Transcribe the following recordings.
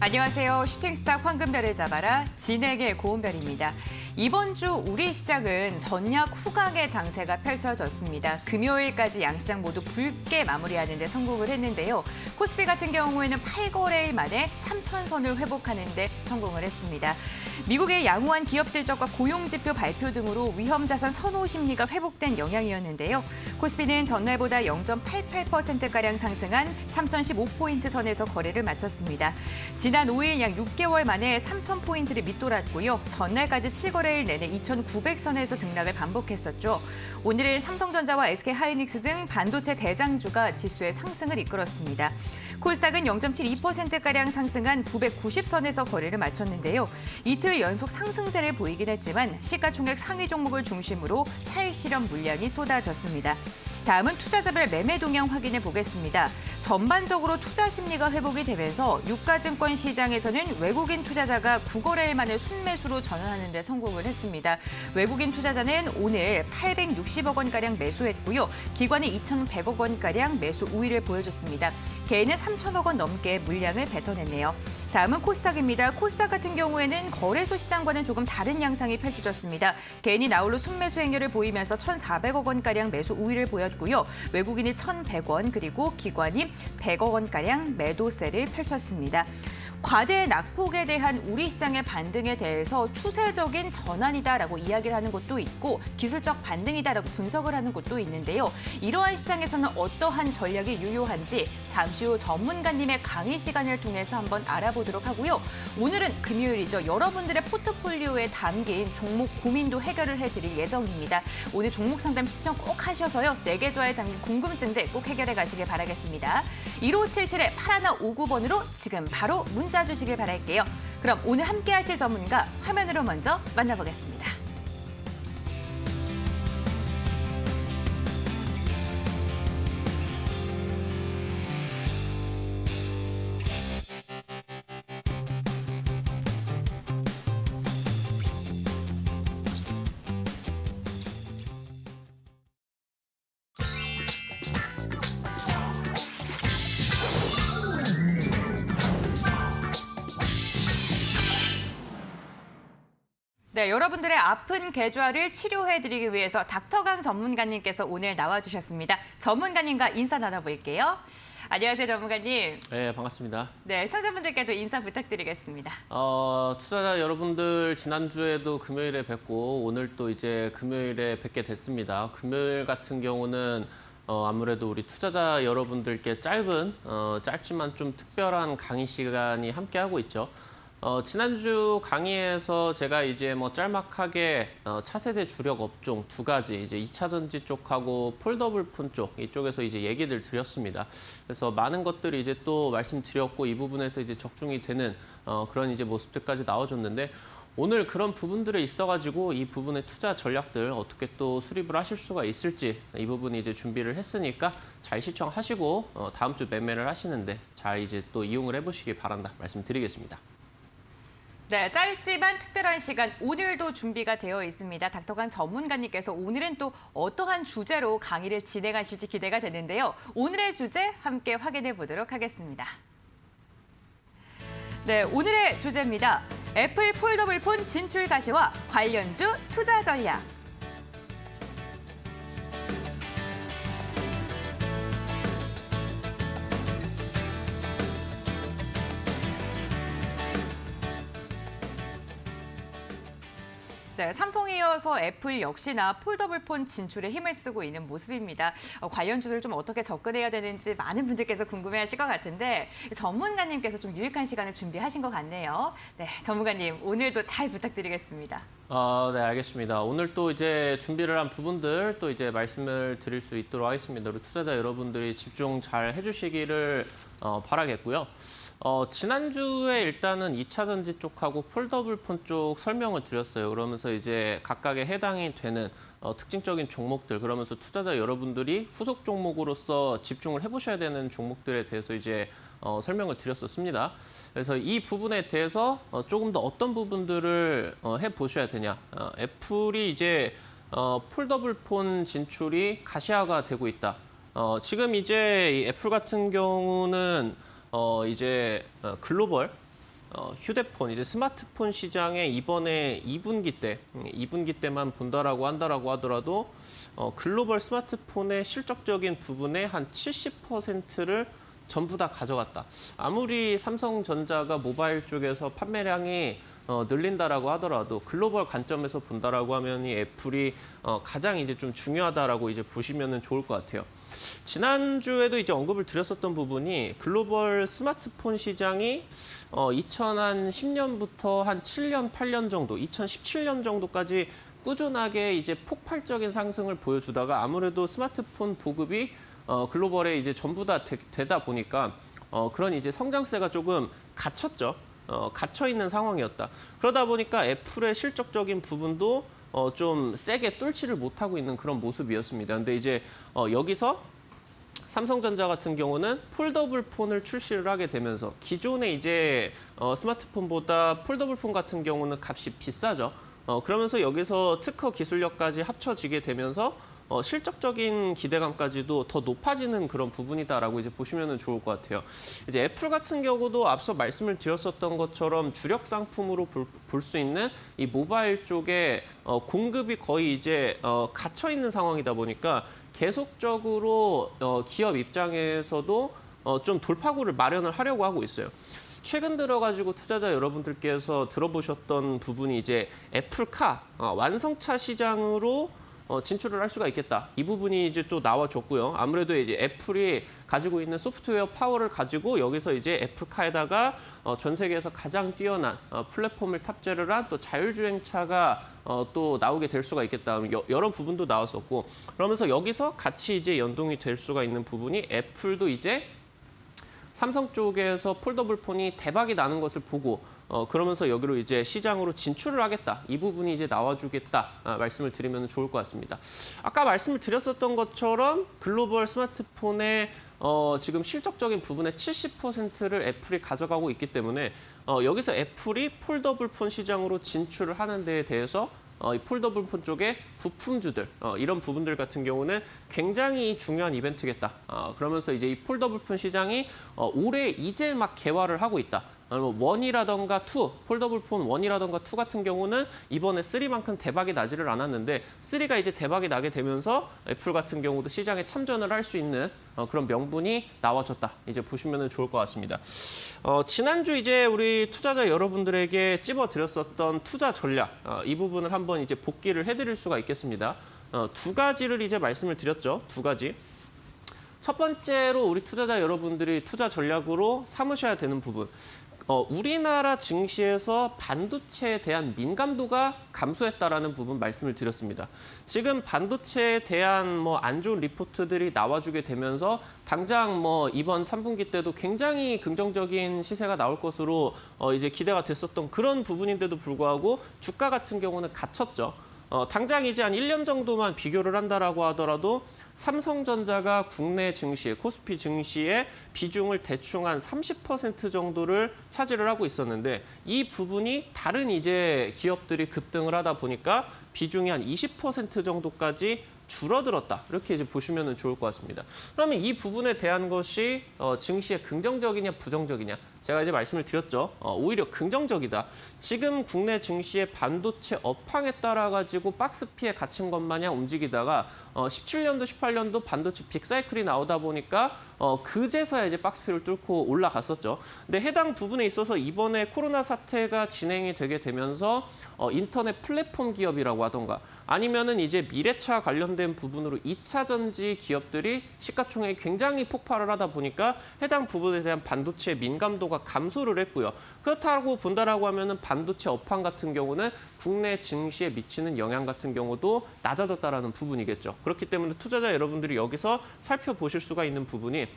안녕하세요. 슈팅스타 황금별을 잡아라 진에게 고운별입니다. 이번 주 우리 시장은 전약 후강의 장세가 펼쳐졌습니다. 금요일까지 양시장 모두 붉게 마무리하는 데 성공을 했는데요. 코스피 같은 경우에는 8거래일 만에 3,000선을 회복하는 데 성공을 했습니다. 미국의 양호한 기업 실적과 고용지표 발표 등으로 위험자산 선호 심리가 회복된 영향이었는데요. 코스피는 전날보다 0.88%가량 상승한 3,015포인트 선에서 거래를 마쳤습니다. 지난 5일 약 6개월 만에 3,000포인트를 밑돌았고요. 전날까지 7거래일 내내 2,900선에서 등락을 반복했었죠. 오늘은 삼성전자와 SK하이닉스 등 반도체 대장주가 지수의 상승을 이끌었습니다. 코스닥은 0.72%가량 상승한 990선에서 거래를 마쳤는데요. 이틀 연속 상승세를 보이긴 했지만 시가총액 상위 종목을 중심으로 차익 실현 물량이 쏟아졌습니다. 다음은 투자자별 매매 동향 확인해 보겠습니다. 전반적으로 투자 심리가 회복이 되면서 유가증권 시장에서는 외국인 투자자가 9거래일 만에 순매수로 전환하는 데 성공을 했습니다. 외국인 투자자는 오늘 860억 원가량 매수했고요. 기관은 2,100억 원가량 매수 우위를 보여줬습니다. 개인은 3천억 원 넘게 물량을 뱉어냈네요. 다음은 코스닥입니다. 코스닥 같은 경우에는 거래소 시장과는 조금 다른 양상이 펼쳐졌습니다. 개인이 나홀로 순매수 행렬을 보이면서 1,400억 원가량 매수 우위를 보였고요. 외국인이 1,100원 그리고 기관이 100억 원가량 매도세를 펼쳤습니다. 과대 낙폭에 대한 우리 시장의 반등에 대해서 추세적인 전환이다라고 이야기를 하는 곳도 있고 기술적 반등이다라고 분석을 하는 곳도 있는데요. 이러한 시장에서는 어떠한 전략이 유효한지 잠시 후 전문가님의 강의 시간을 통해서 한번 알아보도록 하고요. 오늘은 금요일이죠. 여러분들의 포트폴리오에 담긴 종목 고민도 해결을 해드릴 예정입니다. 오늘 종목 상담 시청 꼭 하셔서요. 내 계좌에 담긴 궁금증들 꼭 해결해 가시길 바라겠습니다. 1577-8159번으로 지금 바로 문자 주시길 바랄게요. 그럼 오늘 함께 하실 전문가 화면으로 먼저 만나보겠습니다. 네, 여러분들의 아픈 계좌를 치료해드리기 위해서 닥터강 전문가님께서 오늘 나와주셨습니다. 전문가님과 인사 나눠볼게요. 안녕하세요, 전문가님. 네, 반갑습니다. 네, 시청자분들께도 인사 부탁드리겠습니다. 투자자 여러분들 지난주에도 금요일에 뵙고 오늘 또 이제 금요일에 뵙게 됐습니다. 금요일 같은 경우는 아무래도 우리 투자자 여러분들께 짧지만 좀 특별한 강의 시간이 함께하고 있죠. 지난주 강의에서 제가 이제 뭐 짤막하게 차세대 주력 업종 두 가지, 이제 2차 전지 쪽하고 폴더블 폰 쪽 이쪽에서 이제 얘기들 드렸습니다. 그래서 많은 것들이 이제 또 말씀드렸고 이 부분에서 이제 적중이 되는 그런 이제 모습들까지 나와줬는데 오늘 그런 부분들에 있어가지고 이 부분의 투자 전략들 어떻게 또 수립을 하실 수가 있을지 이 부분이 이제 준비를 했으니까 잘 시청하시고 다음 주 매매를 하시는데 잘 이제 또 이용을 해보시기 바란다 말씀드리겠습니다. 네, 짧지만 특별한 시간 오늘도 준비가 되어 있습니다. 닥터강 전문가님께서 오늘은 또 어떠한 주제로 강의를 진행하실지 기대가 되는데요. 오늘의 주제 함께 확인해 보도록 하겠습니다. 네, 오늘의 주제입니다. 애플 폴더블 폰 진출 가시와 관련주 투자 전략. 네, 삼성에 이어서 애플 역시나 폴더블 폰 진출에 힘을 쓰고 있는 모습입니다. 관련주들 좀 어떻게 접근해야 되는지 많은 분들께서 궁금해하실 것 같은데 전문가님께서 좀 유익한 시간을 준비하신 것 같네요. 네, 전문가님 오늘도 잘 부탁드리겠습니다. 네, 알겠습니다. 오늘 또 이제 준비를 한 부분들 또 이제 말씀을 드릴 수 있도록 하겠습니다. 우리 투자자 여러분들이 집중 잘 해주시기를 바라겠고요. 지난주에 일단은 2차 전지 쪽하고 폴더블 폰 쪽 설명을 드렸어요. 그러면서 이제 각각의 해당이 되는 특징적인 종목들, 그러면서 투자자 여러분들이 후속 종목으로서 집중을 해보셔야 되는 종목들에 대해서 이제 설명을 드렸었습니다. 그래서 이 부분에 대해서 조금 더 어떤 부분들을 해보셔야 되냐. 애플이 이제 폴더블 폰 진출이 가시화가 되고 있다. 지금 이제 이 애플 같은 경우는 이제 글로벌 휴대폰, 이제 스마트폰 시장에 이번에 2분기 때만 본다라고 한다라고 하더라도 글로벌 스마트폰의 실적적인 부분의 한 70%를 전부 다 가져갔다. 아무리 삼성전자가 모바일 쪽에서 판매량이 늘린다라고 하더라도 글로벌 관점에서 본다라고 하면 이 애플이 가장 이제 좀 중요하다라고 이제 보시면은 좋을 것 같아요. 지난주에도 이제 언급을 드렸었던 부분이 글로벌 스마트폰 시장이 2010년부터 한 7년, 8년 정도, 2017년 정도까지 꾸준하게 이제 폭발적인 상승을 보여주다가 아무래도 스마트폰 보급이 글로벌에 이제 전부 다 되다 보니까 그런 이제 성장세가 조금 갇혔죠. 갇혀 있는 상황이었다. 그러다 보니까 애플의 실적적인 부분도 좀 세게 뚫지를 못하고 있는 그런 모습이었습니다. 근데 이제 여기서 삼성전자 같은 경우는 폴더블 폰을 출시를 하게 되면서 기존의 이제 스마트폰보다 폴더블 폰 같은 경우는 값이 비싸죠. 그러면서 여기서 특허 기술력까지 합쳐지게 되면서 실적적인 기대감까지도 더 높아지는 그런 부분이다라고 이제 보시면 좋을 것 같아요. 이제 애플 같은 경우도 앞서 말씀을 드렸었던 것처럼 주력 상품으로 볼 수 있는 이 모바일 쪽에 공급이 거의 이제 갇혀 있는 상황이다 보니까 계속적으로 기업 입장에서도 좀 돌파구를 마련을 하려고 하고 있어요. 최근 들어가지고 투자자 여러분들께서 들어보셨던 부분이 이제 애플카 완성차 시장으로 진출을 할 수가 있겠다. 이 부분이 이제 또 나와줬고요. 아무래도 이제 애플이 가지고 있는 소프트웨어 파워를 가지고 여기서 이제 애플카에다가 전 세계에서 가장 뛰어난 플랫폼을 탑재를 한 또 자율주행차가 또 나오게 될 수가 있겠다. 여러 부분도 나왔었고 그러면서 여기서 같이 이제 연동이 될 수가 있는 부분이 애플도 이제 삼성 쪽에서 폴더블 폰이 대박이 나는 것을 보고 그러면서 여기로 이제 시장으로 진출을 하겠다. 이 부분이 이제 나와주겠다. 말씀을 드리면 좋을 것 같습니다. 아까 말씀을 드렸었던 것처럼 글로벌 스마트폰의 지금 실적적인 부분의 70%를 애플이 가져가고 있기 때문에 여기서 애플이 폴더블 폰 시장으로 진출을 하는 데에 대해서 이 폴더블 폰 쪽의 부품주들 이런 부분들 같은 경우는 굉장히 중요한 이벤트겠다. 그러면서 이제 이 폴더블 폰 시장이 올해 이제 막 개화를 하고 있다. 1이라던가 2, 폴더블 폰 1이라던가 2 같은 경우는 이번에 3만큼 대박이 나지를 않았는데 3가 이제 대박이 나게 되면서 애플 같은 경우도 시장에 참전을 할 수 있는 그런 명분이 나와졌다. 이제 보시면 좋을 것 같습니다. 지난주 이제 우리 투자자 여러분들에게 찝어드렸었던 투자 전략 이 부분을 한번 이제 복기를 해드릴 수가 있겠습니다. 두 가지를 이제 말씀을 드렸죠. 두 가지. 첫 번째로 우리 투자자 여러분들이 투자 전략으로 삼으셔야 되는 부분. 우리나라 증시에서 반도체에 대한 민감도가 감소했다라는 부분 말씀을 드렸습니다. 지금 반도체에 대한 안 좋은 리포트들이 나와주게 되면서 당장 이번 3분기 때도 굉장히 긍정적인 시세가 나올 것으로 이제 기대가 됐었던 그런 부분인데도 불구하고 주가 같은 경우는 갇혔죠. 당장 이제 한 1년 정도만 비교를 한다라고 하더라도 삼성전자가 국내 증시, 코스피 증시의 비중을 대충 한 30% 정도를 차지를 하고 있었는데 이 부분이 다른 이제 기업들이 급등을 하다 보니까 비중이 한 20% 정도까지 줄어들었다. 이렇게 이제 보시면 좋을 것 같습니다. 그러면 이 부분에 대한 것이 증시에 긍정적이냐 부정적이냐? 제가 이제 말씀을 드렸죠. 오히려 긍정적이다. 지금 국내 증시의 반도체 업황에 따라 가지고 박스피에 갇힌 것 마냥 움직이다가 17년도, 18년도 반도체 빅사이클이 나오다 보니까 그제서야 이제 박스피를 뚫고 올라갔었죠. 근데 해당 부분에 있어서 이번에 코로나 사태가 진행이 되게 되면서 인터넷 플랫폼 기업이라고 하던가 아니면은 이제 미래차 관련된 부분으로 2차 전지 기업들이 시가총액이 굉장히 폭발을 하다 보니까 해당 부분에 대한 반도체 민감도가 감소를 했고요. 그렇다고 본다라고 하면은 반도체 업황 같은 경우는 국내 증시에 미치는 영향 같은 경우도 낮아졌다라는 부분이겠죠. 그렇기 때문에 투자자 여러분들이 여기서 살펴보실 수가 있는 부분이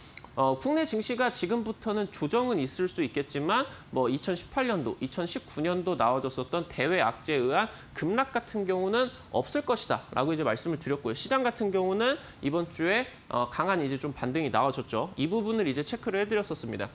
국내 증시가 지금부터는 조정은 있을 수 있겠지만 2018년도, 2019년도 나와줬었던 대외 악재에 의한 급락 같은 경우는 없을 것이다라고 이제 말씀을 드렸고요. 시장 같은 경우는 이번 주에 강한 이제 좀 반등이 나와줬죠. 이 부분을 이제 체크를 해드렸었습니다.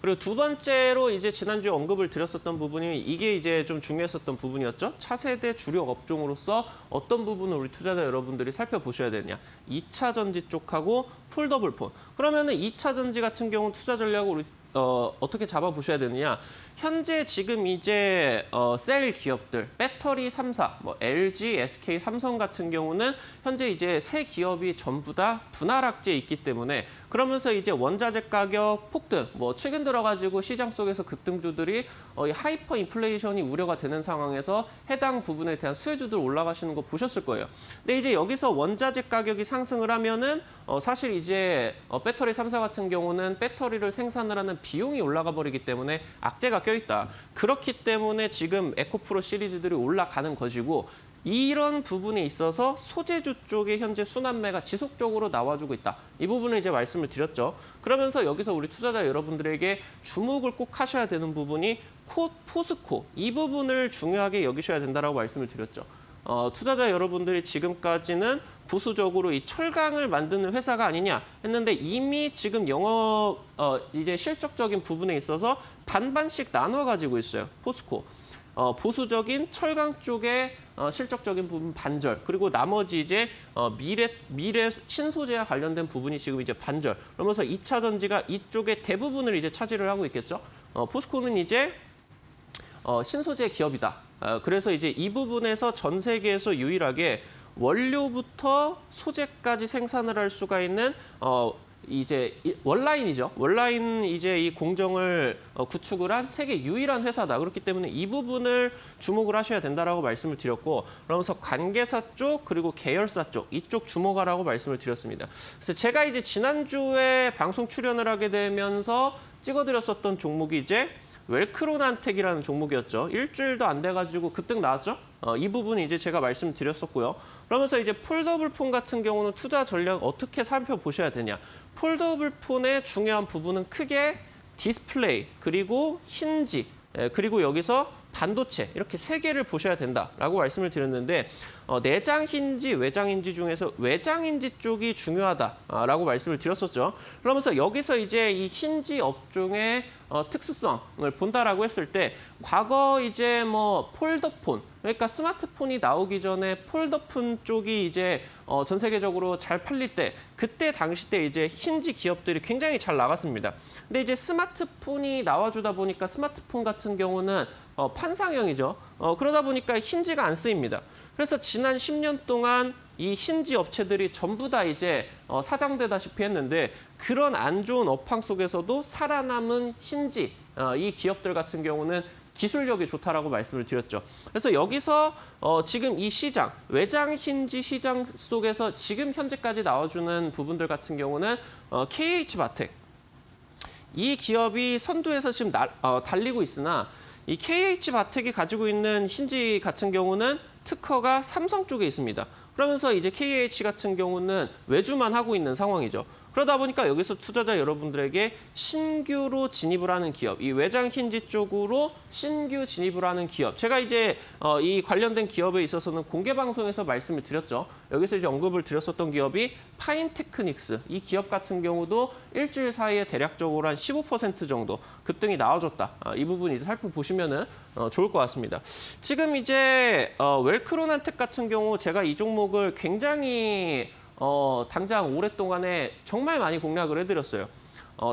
그리고 두 번째로 이제 지난주에 언급을 드렸었던 부분이 이게 이제 좀 중요했었던 부분이었죠. 차세대 주력 업종으로서 어떤 부분을 우리 투자자 여러분들이 살펴보셔야 되느냐. 2차 전지 쪽하고 폴더블 폰. 그러면은 2차 전지 같은 경우는 투자 전략을 우리 어떻게 잡아보셔야 되느냐. 현재 지금 이제 셀 기업들, 배터리 3사, 뭐 LG, SK, 삼성 같은 경우는 현재 이제 세 기업이 전부 다 분할 악재에 있기 때문에 그러면서 이제 원자재 가격 폭등, 뭐 최근 들어가지고 시장 속에서 급등주들이 이 하이퍼 인플레이션이 우려가 되는 상황에서 해당 부분에 대한 수혜주들 올라가시는 거 보셨을 거예요. 근데 이제 여기서 원자재 가격이 상승을 하면은 사실 이제 배터리 3사 같은 경우는 배터리를 생산을 하는 비용이 올라가 버리기 때문에 악재가 껴있다. 그렇기 때문에 지금 에코프로 시리즈들이 올라가는 것이고 이런 부분에 있어서 소재주 쪽에 현재 순환매가 지속적으로 나와주고 있다. 이 부분을 이제 말씀을 드렸죠. 그러면서 여기서 우리 투자자 여러분들에게 주목을 꼭 하셔야 되는 부분이 포스코 이 부분을 중요하게 여기셔야 된다라고 말씀을 드렸죠. 투자자 여러분들이 지금까지는 부수적으로 이 철강을 만드는 회사가 아니냐 했는데 이미 지금 영업 이제 실적적인 부분에 있어서 반반씩 나눠 가지고 있어요. 포스코. 보수적인 철강 쪽에 실적적인 부분 반절, 그리고 나머지 이제 미래 신소재와 관련된 부분이 지금 이제 반절. 그러면서 2차 전지가 이쪽에 대부분을 이제 차지를 하고 있겠죠. 포스코는 이제 신소재 기업이다. 그래서 이제 이 부분에서 전 세계에서 유일하게 원료부터 소재까지 생산을 할 수가 있는 이제 원라인이죠. 원라인 이제 이 공정을 구축을 한 세계 유일한 회사다. 그렇기 때문에 이 부분을 주목을 하셔야 된다라고 말씀을 드렸고, 그러면서 관계사 쪽 그리고 계열사 쪽 이쪽 주목하라고 말씀을 드렸습니다. 그래서 제가 이제 지난주에 방송 출연을 하게 되면서 찍어드렸었던 종목이 이제 웰크론한텍이라는 종목이었죠. 일주일도 안 돼가지고 급등 나왔죠. 이 부분이 이제 제가 말씀드렸었고요. 그러면서 이제 폴더블 폰 같은 경우는 투자 전략 어떻게 살펴보셔야 되냐. 폴더블 폰의 중요한 부분은 크게 디스플레이, 그리고 힌지, 그리고 여기서 반도체 이렇게 세 개를 보셔야 된다라고 말씀을 드렸는데 내장 힌지, 외장 힌지 중에서 외장 힌지 쪽이 중요하다라고 말씀을 드렸었죠. 그러면서 여기서 이제 이 힌지 업종의 특수성을 본다라고 했을 때 과거 이제 뭐 폴더폰, 그러니까 스마트폰이 나오기 전에 폴더폰 쪽이 이제 전 세계적으로 잘 팔릴 때 그때 당시 때 이제 힌지 기업들이 굉장히 잘 나갔습니다. 근데 이제 스마트폰이 나와주다 보니까 스마트폰 같은 경우는 판상형이죠. 그러다 보니까 힌지가 안 쓰입니다. 그래서 지난 10년 동안 이 힌지 업체들이 전부 다 이제 사장되다시피 했는데 그런 안 좋은 업황 속에서도 살아남은 힌지 이 기업들 같은 경우는 기술력이 좋다라고 말씀을 드렸죠. 그래서 여기서 지금 이 시장, 외장 힌지 시장 속에서 지금 현재까지 나와주는 부분들 같은 경우는 KH바텍. 이 기업이 선두에서 지금 달리고 있으나 이 KH바텍이 가지고 있는 힌지 같은 경우는 특허가 삼성 쪽에 있습니다. 그러면서 이제 KH 같은 경우는 외주만 하고 있는 상황이죠. 그러다 보니까 여기서 투자자 여러분들에게 신규로 진입을 하는 기업, 이 외장 힌지 쪽으로 신규 진입을 하는 기업. 제가 이제 이 관련된 기업에 있어서는 공개 방송에서 말씀을 드렸죠. 여기서 이제 언급을 드렸었던 기업이 파인테크닉스. 이 기업 같은 경우도 일주일 사이에 대략적으로 한 15% 정도 급등이 나와줬다. 이 부분 이제 살펴보시면은 좋을 것 같습니다. 지금 이제 웰크론한텍 같은 경우 제가 이 종목을 굉장히 당장 오랫동안에 정말 많이 공략을 해드렸어요.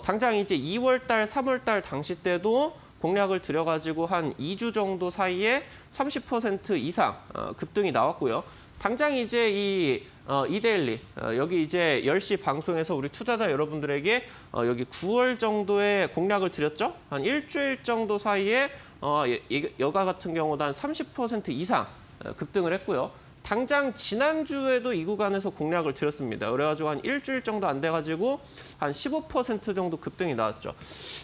당장 이제 2월달, 3월달 당시 때도 공략을 드려가지고 한 2주 정도 사이에 30% 이상 급등이 나왔고요. 당장 이제 이 이데일리 여기 이제 10시 방송에서 우리 투자자 여러분들에게 여기 9월 정도에 공략을 드렸죠. 한 일주일 정도 사이에 여가 같은 경우도 한 30% 이상 급등을 했고요. 당장 지난주에도 이 구간에서 공략을 드렸습니다. 그래가지고 한 일주일 정도 안 돼가지고 한 15% 정도 급등이 나왔죠.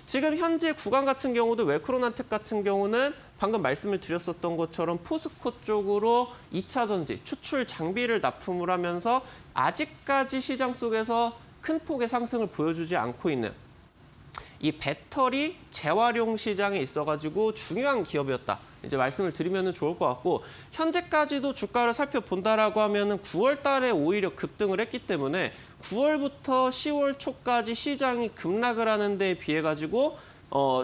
지금 현재 구간 같은 경우도 웰크론한텍 같은 경우는 방금 말씀을 드렸었던 것처럼 포스코 쪽으로 2차 전지, 추출 장비를 납품을 하면서 아직까지 시장 속에서 큰 폭의 상승을 보여주지 않고 있는 이 배터리 재활용 시장에 있어가지고 중요한 기업이었다. 이제 말씀을 드리면 좋을 것 같고 현재까지도 주가를 살펴본다라고 하면은 9월 달에 오히려 급등을 했기 때문에 9월부터 10월 초까지 시장이 급락을 하는 데에 비해 가지고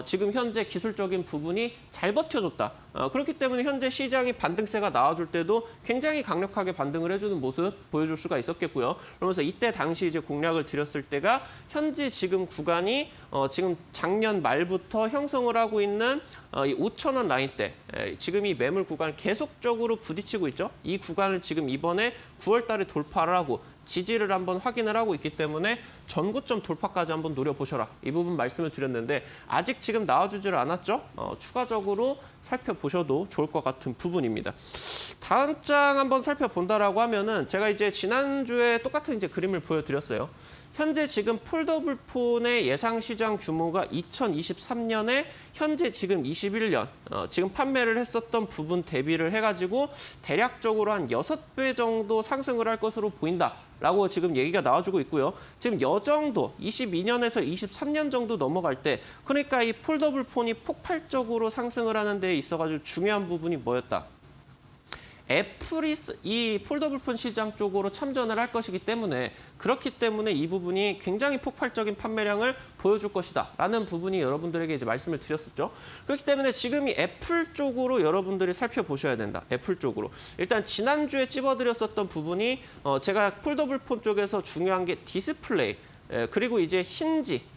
지금 현재 기술적인 부분이 잘 버텨줬다. 그렇기 때문에 현재 시장이 반등세가 나와줄 때도 굉장히 강력하게 반등을 해주는 모습 보여줄 수가 있었겠고요. 그러면서 이때 당시 이제 공략을 드렸을 때가 현재 지금 구간이 지금 작년 말부터 형성을 하고 있는 이 5,000원 라인대, 지금 이 매물 구간 계속적으로 부딪히고 있죠. 이 구간을 지금 이번에 9월 달에 돌파를 하고 지지를 한번 확인을 하고 있기 때문에 전고점 돌파까지 한번 노려보셔라. 이 부분 말씀을 드렸는데 아직 지금 나와주지를 않았죠. 추가적으로 살펴보셔도 좋을 것 같은 부분입니다. 다음 장 한번 살펴본다라고 하면은 제가 이제 지난주에 똑같은 이제 그림을 보여드렸어요. 현재 지금 폴더블 폰의 예상 시장 규모가 2023년에 현재 지금 21년 지금 판매를 했었던 부분 대비를 해가지고 대략적으로 한 6배 정도 상승을 할 것으로 보인다라고 지금 얘기가 나와주고 있고요. 지금 여 정도 22년에서 23년 정도 넘어갈 때 그러니까 이 폴더블 폰이 폭발적으로 상승을 하는 데 있어가지고 중요한 부분이 뭐였다? 애플이 이 폴더블폰 시장 쪽으로 참전을 할 것이기 때문에 그렇기 때문에 이 부분이 굉장히 폭발적인 판매량을 보여줄 것이다라는 부분이 여러분들에게 이제 말씀을 드렸었죠. 그렇기 때문에 지금 이 애플 쪽으로 여러분들이 살펴보셔야 된다. 애플 쪽으로. 일단 지난주에 찝어드렸었던 부분이 제가 폴더블폰 쪽에서 중요한 게 디스플레이 그리고 이제 힌지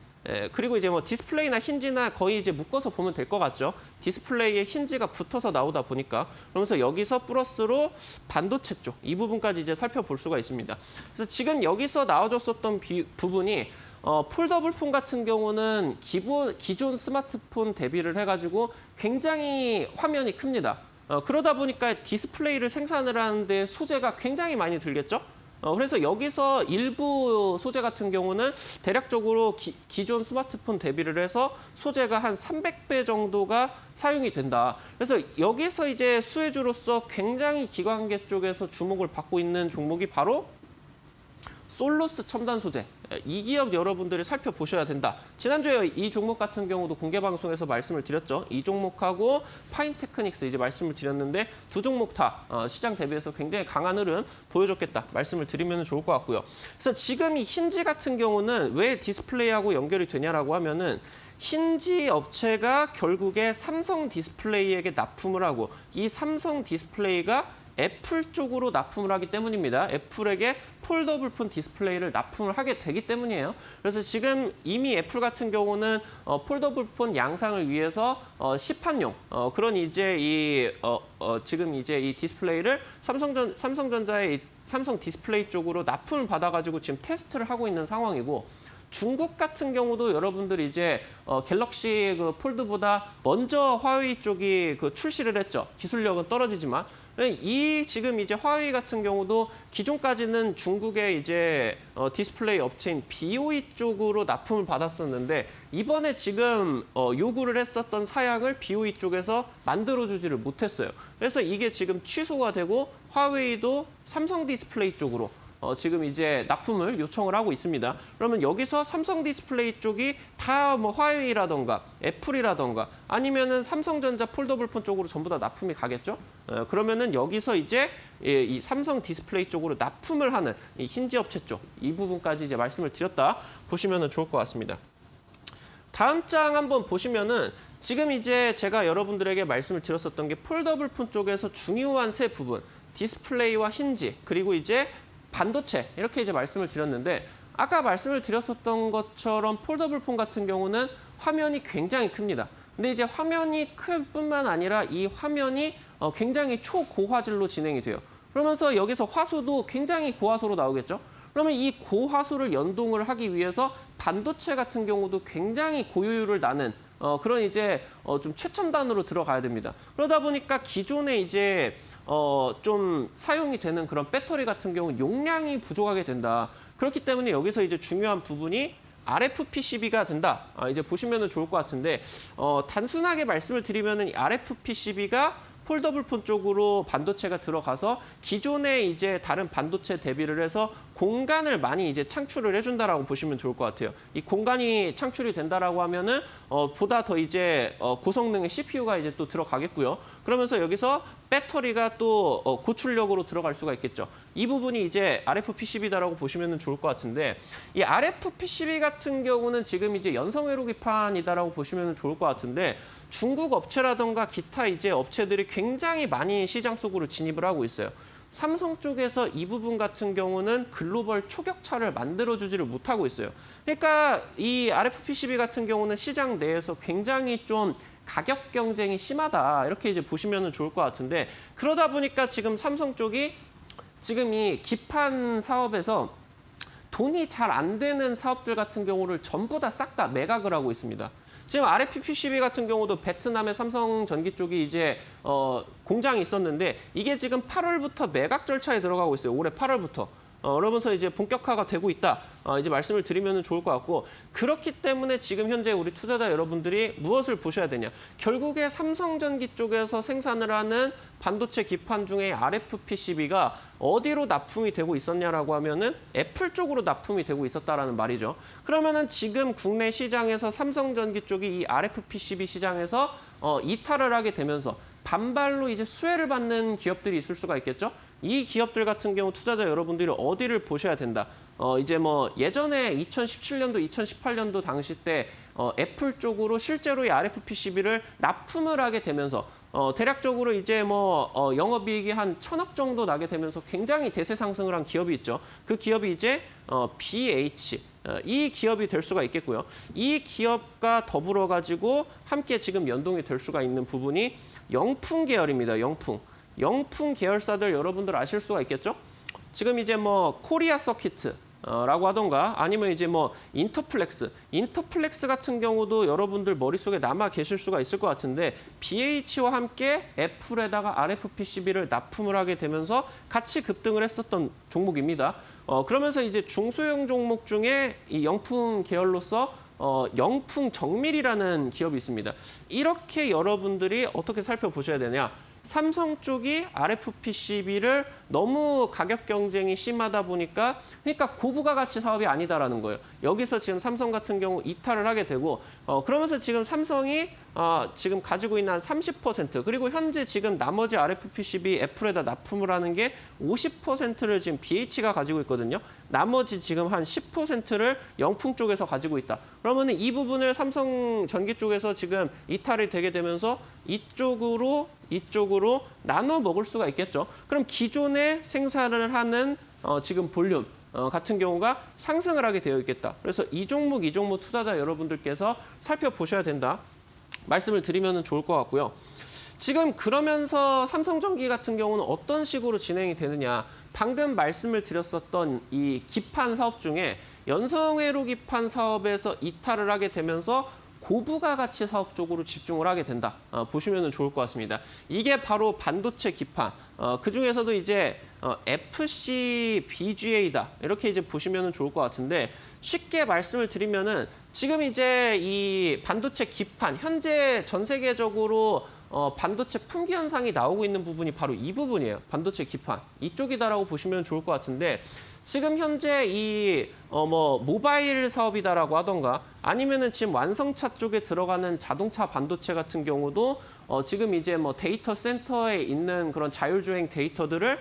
그리고 이제 뭐 디스플레이나 힌지나 거의 이제 묶어서 보면 될 것 같죠. 디스플레이에 힌지가 붙어서 나오다 보니까 그러면서 여기서 플러스로 반도체 쪽 이 부분까지 이제 살펴볼 수가 있습니다. 그래서 지금 여기서 나와줬었던 부분이 폴더블폰 같은 경우는 기존 스마트폰 대비를 해가지고 굉장히 화면이 큽니다. 그러다 보니까 디스플레이를 생산을 하는데 소재가 굉장히 많이 들겠죠. 그래서 여기서 일부 소재 같은 경우는 대략적으로 기존 스마트폰 대비를 해서 소재가 한 300배 정도가 사용이 된다. 그래서 여기서 이제 수혜주로서 굉장히 기관계 쪽에서 주목을 받고 있는 종목이 바로 솔루스 첨단 소재. 이 기업 여러분들이 살펴보셔야 된다. 지난주에 이 종목 같은 경우도 공개 방송에서 말씀을 드렸죠. 이 종목하고 파인테크닉스 이제 말씀을 드렸는데 두 종목 다 시장 대비해서 굉장히 강한 흐름 보여줬겠다. 말씀을 드리면 좋을 것 같고요. 그래서 지금 이 힌지 같은 경우는 왜 디스플레이하고 연결이 되냐라고 하면은 힌지 업체가 결국에 삼성 디스플레이에게 납품을 하고 이 삼성 디스플레이가 애플 쪽으로 납품을 하기 때문입니다. 애플에게 폴더블폰 디스플레이를 납품을 하게 되기 때문이에요. 그래서 지금 이미 애플 같은 경우는 폴더블폰 양상을 위해서 시판용 그런 이제 지금 이제 이 디스플레이를 삼성전자의 삼성 디스플레이 쪽으로 납품을 받아가지고 지금 테스트를 하고 있는 상황이고. 중국 같은 경우도 여러분들이 이제 갤럭시 그 폴드보다 먼저 화웨이 쪽이 그 출시를 했죠. 기술력은 떨어지지만 이 지금 이제 화웨이 같은 경우도 기존까지는 중국의 이제 디스플레이 업체인 BOE 쪽으로 납품을 받았었는데 이번에 지금 요구를 했었던 사양을 BOE 쪽에서 만들어주지를 못했어요. 그래서 이게 지금 취소가 되고 화웨이도 삼성 디스플레이 쪽으로 지금 이제 납품을 요청을 하고 있습니다. 그러면 여기서 삼성 디스플레이 쪽이 다 뭐 화웨이라던가 애플이라던가 아니면은 삼성전자 폴더블폰 쪽으로 전부 다 납품이 가겠죠. 그러면은 여기서 이제 이 삼성 디스플레이 쪽으로 납품을 하는 이 힌지 업체 쪽 이 부분까지 이제 말씀을 드렸다 보시면은 좋을 것 같습니다. 다음 장 한번 보시면은 지금 이제 제가 여러분들에게 말씀을 드렸었던 게 폴더블폰 쪽에서 중요한 세 부분 디스플레이와 힌지 그리고 이제 반도체 이렇게 이제 말씀을 드렸는데 아까 말씀을 드렸었던 것처럼 폴더블폰 같은 경우는 화면이 굉장히 큽니다. 근데 이제 화면이 클 뿐만 아니라 이 화면이 굉장히 초고화질로 진행이 돼요. 그러면서 여기서 화소도 굉장히 고화소로 나오겠죠. 그러면 이 고화소를 연동을 하기 위해서 반도체 같은 경우도 굉장히 고효율을 나는 그런 이제 좀 최첨단으로 들어가야 됩니다. 그러다 보니까 기존에 이제 좀 사용이 되는 그런 배터리 같은 경우 용량이 부족하게 된다. 그렇기 때문에 여기서 이제 중요한 부분이 RFPCB가 된다. 이제 보시면은 좋을 것 같은데 단순하게 말씀을 드리면은 이 RFPCB가 폴더블폰 쪽으로 반도체가 들어가서 기존의 이제 다른 반도체 대비를 해서 공간을 많이 이제 창출을 해준다라고 보시면 좋을 것 같아요. 이 공간이 창출이 된다라고 하면은 보다 더 이제 고성능의 CPU가 이제 또 들어가겠고요. 그러면서 여기서 배터리가 또 고출력으로 들어갈 수가 있겠죠. 이 부분이 이제 RFPCB다라고 보시면 좋을 것 같은데 이 RFPCB 같은 경우는 지금 이제 연성회로 기판이다라고 보시면 좋을 것 같은데 중국 업체라던가 기타 이제 업체들이 굉장히 많이 시장 속으로 진입을 하고 있어요. 삼성 쪽에서 이 부분 같은 경우는 글로벌 초격차를 만들어주지를 못하고 있어요. 그러니까 이 RFPCB 같은 경우는 시장 내에서 굉장히 좀 가격 경쟁이 심하다 이렇게 이제 보시면 좋을 것 같은데 그러다 보니까 지금 삼성 쪽이 지금 이 기판 사업에서 돈이 잘 안 되는 사업들 같은 경우를 전부 다 싹 다 매각을 하고 있습니다. 지금 RFPCB 같은 경우도 베트남의 삼성전기 쪽이 이제 공장이 있었는데 이게 지금 8월부터 매각 절차에 들어가고 있어요. 올해 8월부터. 그러면서 이제 본격화가 되고 있다. 이제 말씀을 드리면 좋을 것 같고 그렇기 때문에 지금 현재 우리 투자자 여러분들이 무엇을 보셔야 되냐. 결국에 삼성전기 쪽에서 생산을 하는 반도체 기판 중에 RFPCB가 어디로 납품이 되고 있었냐라고 하면은 애플 쪽으로 납품이 되고 있었다라는 말이죠. 그러면은 지금 국내 시장에서 삼성전기 쪽이 이 RFPCB 시장에서 이탈을 하게 되면서 반발로 이제 수혜를 받는 기업들이 있을 수가 있겠죠. 이 기업들 같은 경우 투자자 여러분들이 어디를 보셔야 된다. 이제 뭐 예전에 2017년도, 2018년도 당시 때 애플 쪽으로 실제로 이 RFPCB를 납품을 하게 되면서 대략적으로 이제 뭐 영업이익이 한 1,000억 정도 나게 되면서 굉장히 대세 상승을 한 기업이 있죠. 그 기업이 이제 BH 이 기업이 될 수가 있겠고요. 이 기업과 더불어 가지고 함께 지금 연동이 될 수가 있는 부분이 영풍 계열입니다. 영풍 계열사들 여러분들 아실 수가 있겠죠? 지금 이제 뭐 코리아 서키트라고 하던가 아니면 이제 뭐 인터플렉스 같은 경우도 여러분들 머릿속에 남아 계실 수가 있을 것 같은데 BH와 함께 애플에다가 RFPCB를 납품을 하게 되면서 같이 급등을 했었던 종목입니다. 그러면서 이제 중소형 종목 중에 이 영풍 계열로서 영풍 정밀이라는 기업이 있습니다. 이렇게 여러분들이 어떻게 살펴보셔야 되냐. 삼성 쪽이 RFPCB를 너무 가격 경쟁이 심하다 보니까 그러니까 고부가 가치 사업이 아니다라는 거예요. 여기서 지금 삼성 같은 경우 이탈을 하게 되고 그러면서 지금 삼성이 지금 가지고 있는 한 30% 그리고 현재 지금 나머지 RFPCB 애플에다 납품을 하는 게 50%를 지금 BH가 가지고 있거든요. 나머지 지금 한 10%를 영풍 쪽에서 가지고 있다. 그러면 이 부분을 삼성전기 쪽에서 지금 이탈이 되게 되면서 이쪽으로 나눠 먹을 수가 있겠죠. 그럼 기존에 생산을 하는 지금 볼륨 같은 경우가 상승을 하게 되어 있겠다. 그래서 이 종목 투자자 여러분들께서 살펴보셔야 된다. 말씀을 드리면 좋을 것 같고요. 지금 그러면서 삼성전기 같은 경우는 어떤 식으로 진행이 되느냐. 방금 말씀을 드렸었던 이 기판 사업 중에 연성회로 기판 사업에서 이탈을 하게 되면서 고부가 가치 사업 쪽으로 집중을 하게 된다. 보시면 좋을 것 같습니다. 이게 바로 반도체 기판. 그중에서도 이제 FCBGA다. 이렇게 이제 보시면 좋을 것 같은데 쉽게 말씀을 드리면은 지금 이제 이 반도체 기판 현재 전 세계적으로 반도체 품귀 현상이 나오고 있는 부분이 바로 이 부분이에요. 반도체 기판. 이쪽이다라고 보시면 좋을 것 같은데 지금 현재 이 모바일 사업이다라고 하던가 아니면은 지금 완성차 쪽에 들어가는 자동차 반도체 같은 경우도 지금 이제 뭐 데이터 센터에 있는 그런 자율주행 데이터들을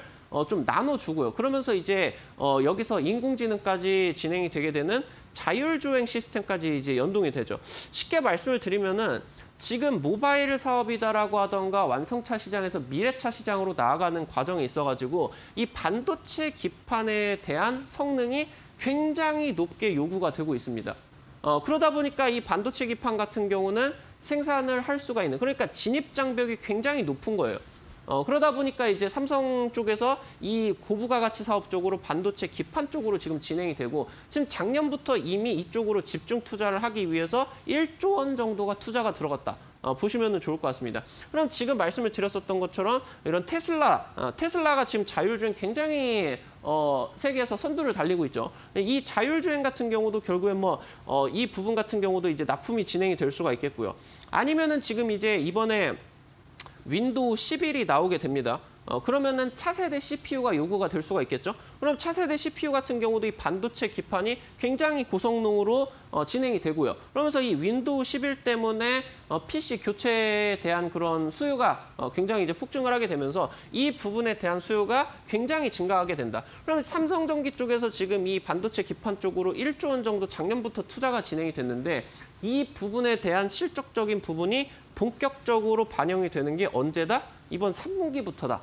좀 나눠주고요. 그러면서 이제 여기서 인공지능까지 진행이 되게 되는 자율주행 시스템까지 이제 연동이 되죠. 쉽게 말씀을 드리면은 지금 모바일 사업이다라고 하던가 완성차 시장에서 미래차 시장으로 나아가는 과정에 있어가지고 이 반도체 기판에 대한 성능이 굉장히 높게 요구가 되고 있습니다. 그러다 보니까 이 반도체 기판 같은 경우는 생산을 할 수가 있는 그러니까 진입 장벽이 굉장히 높은 거예요. 그러다 보니까 이제 삼성 쪽에서 이 고부가 가치 사업 쪽으로 반도체 기판 쪽으로 지금 진행이 되고 지금 작년부터 이미 이쪽으로 집중 투자를 하기 위해서 1조 원 정도가 투자가 들어갔다. 보시면 좋을 것 같습니다. 그럼 지금 말씀을 드렸었던 것처럼 이런 테슬라가 지금 자율주행 굉장히 세계에서 선두를 달리고 있죠. 이 자율주행 같은 경우도 결국에 이 부분 같은 경우도 이제 납품이 진행이 될 수가 있겠고요. 아니면은 지금 이제 이번에 윈도우 11이 나오게 됩니다. 그러면은 차세대 CPU가 요구가 될 수가 있겠죠. 그럼 차세대 CPU 같은 경우도 이 반도체 기판이 굉장히 고성능으로 진행이 되고요. 그러면서 이 윈도우 11 때문에 PC 교체에 대한 그런 수요가 굉장히 이제 폭증을 하게 되면서 이 부분에 대한 수요가 굉장히 증가하게 된다. 그러면 삼성전기 쪽에서 지금 이 반도체 기판 쪽으로 1조 원 정도 작년부터 투자가 진행이 됐는데 이 부분에 대한 실적적인 부분이 본격적으로 반영이 되는 게 언제다? 이번 3분기부터다.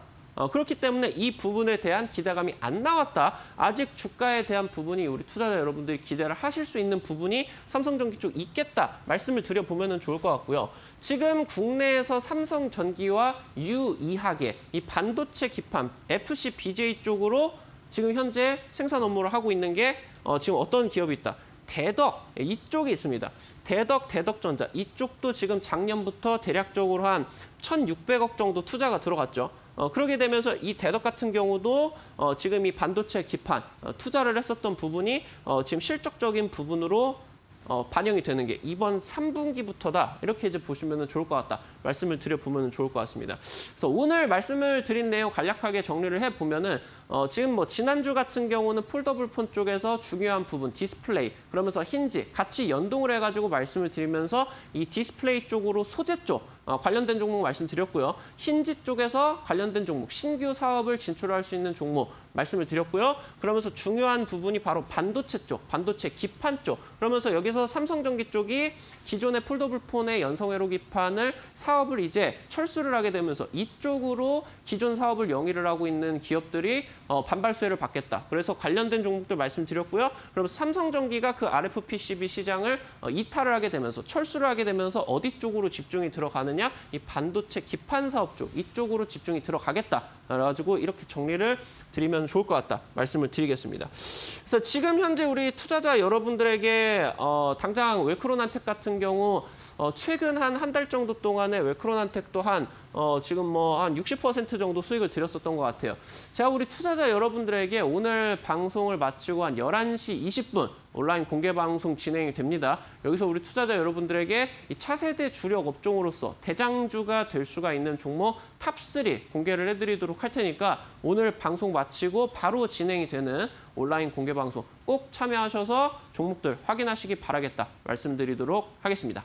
그렇기 때문에 이 부분에 대한 기대감이 안 나왔다. 아직 주가에 대한 부분이 우리 투자자 여러분들이 기대를 하실 수 있는 부분이 삼성전기 쪽 있겠다. 말씀을 드려보면 좋을 것 같고요. 지금 국내에서 삼성전기와 유이하게 이 반도체 기판 FC BJ 쪽으로 지금 현재 생산 업무를 하고 있는 게 지금 어떤 기업이 있다. 대덕 이쪽이 있습니다. 대덕전자 이쪽도 지금 작년부터 대략적으로 한 1,600억 정도 투자가 들어갔죠. 그러게 되면서 이 대덕 같은 경우도 지금 이 반도체 기판 투자를 했었던 부분이 지금 실적적인 부분으로 반영이 되는 게 이번 3분기부터다. 이렇게 이제 보시면 좋을 것 같다. 말씀을 드려보면 좋을 것 같습니다. 그래서 오늘 말씀을 드린 내용 간략하게 정리를 해보면은 지금 뭐 지난주 같은 경우는 폴더블 폰 쪽에서 중요한 부분 디스플레이 그러면서 힌지 같이 연동을 해가지고 말씀을 드리면서 이 디스플레이 쪽으로 소재 쪽 관련된 종목 말씀드렸고요. 힌지 쪽에서 관련된 종목 신규 사업을 진출할 수 있는 종목 말씀을 드렸고요. 그러면서 중요한 부분이 바로 반도체 쪽, 반도체 기판 쪽. 그러면서 여기서 삼성전기 쪽이 기존의 폴더블 폰의 연성회로 기판을 사업을 이제 철수를 하게 되면서 이쪽으로 기존 사업을 영위를 하고 있는 기업들이 반발 수혜를 받겠다. 그래서 관련된 종목들 말씀드렸고요. 그러면서 삼성전기가 그 RFPCB 시장을 이탈을 하게 되면서 철수를 하게 되면서 어디 쪽으로 집중이 들어가느냐? 이 반도체 기판 사업 쪽 이쪽으로 집중이 들어가겠다. 그래가지고 이렇게 정리를 드리면 좋을 것 같다. 말씀을 드리겠습니다. 그래서 지금 현재 우리 투자자 여러분들에게 당장 웰크론한텍 같은 경우 최근 한 달 정도 동안에 웰크론한텍도 지금 뭐 한 60% 정도 수익을 드렸었던 것 같아요. 제가 우리 투자자 여러분들에게 오늘 방송을 마치고 한 11시 20분 온라인 공개 방송 진행이 됩니다. 여기서 우리 투자자 여러분들에게 이 차세대 주력 업종으로서 대장주가 될 수가 있는 종목 탑3 공개를 해드리도록 할 테니까 오늘 방송 마치고 바로 진행이 되는 온라인 공개 방송 꼭 참여하셔서 종목들 확인하시기 바라겠다 말씀드리도록 하겠습니다.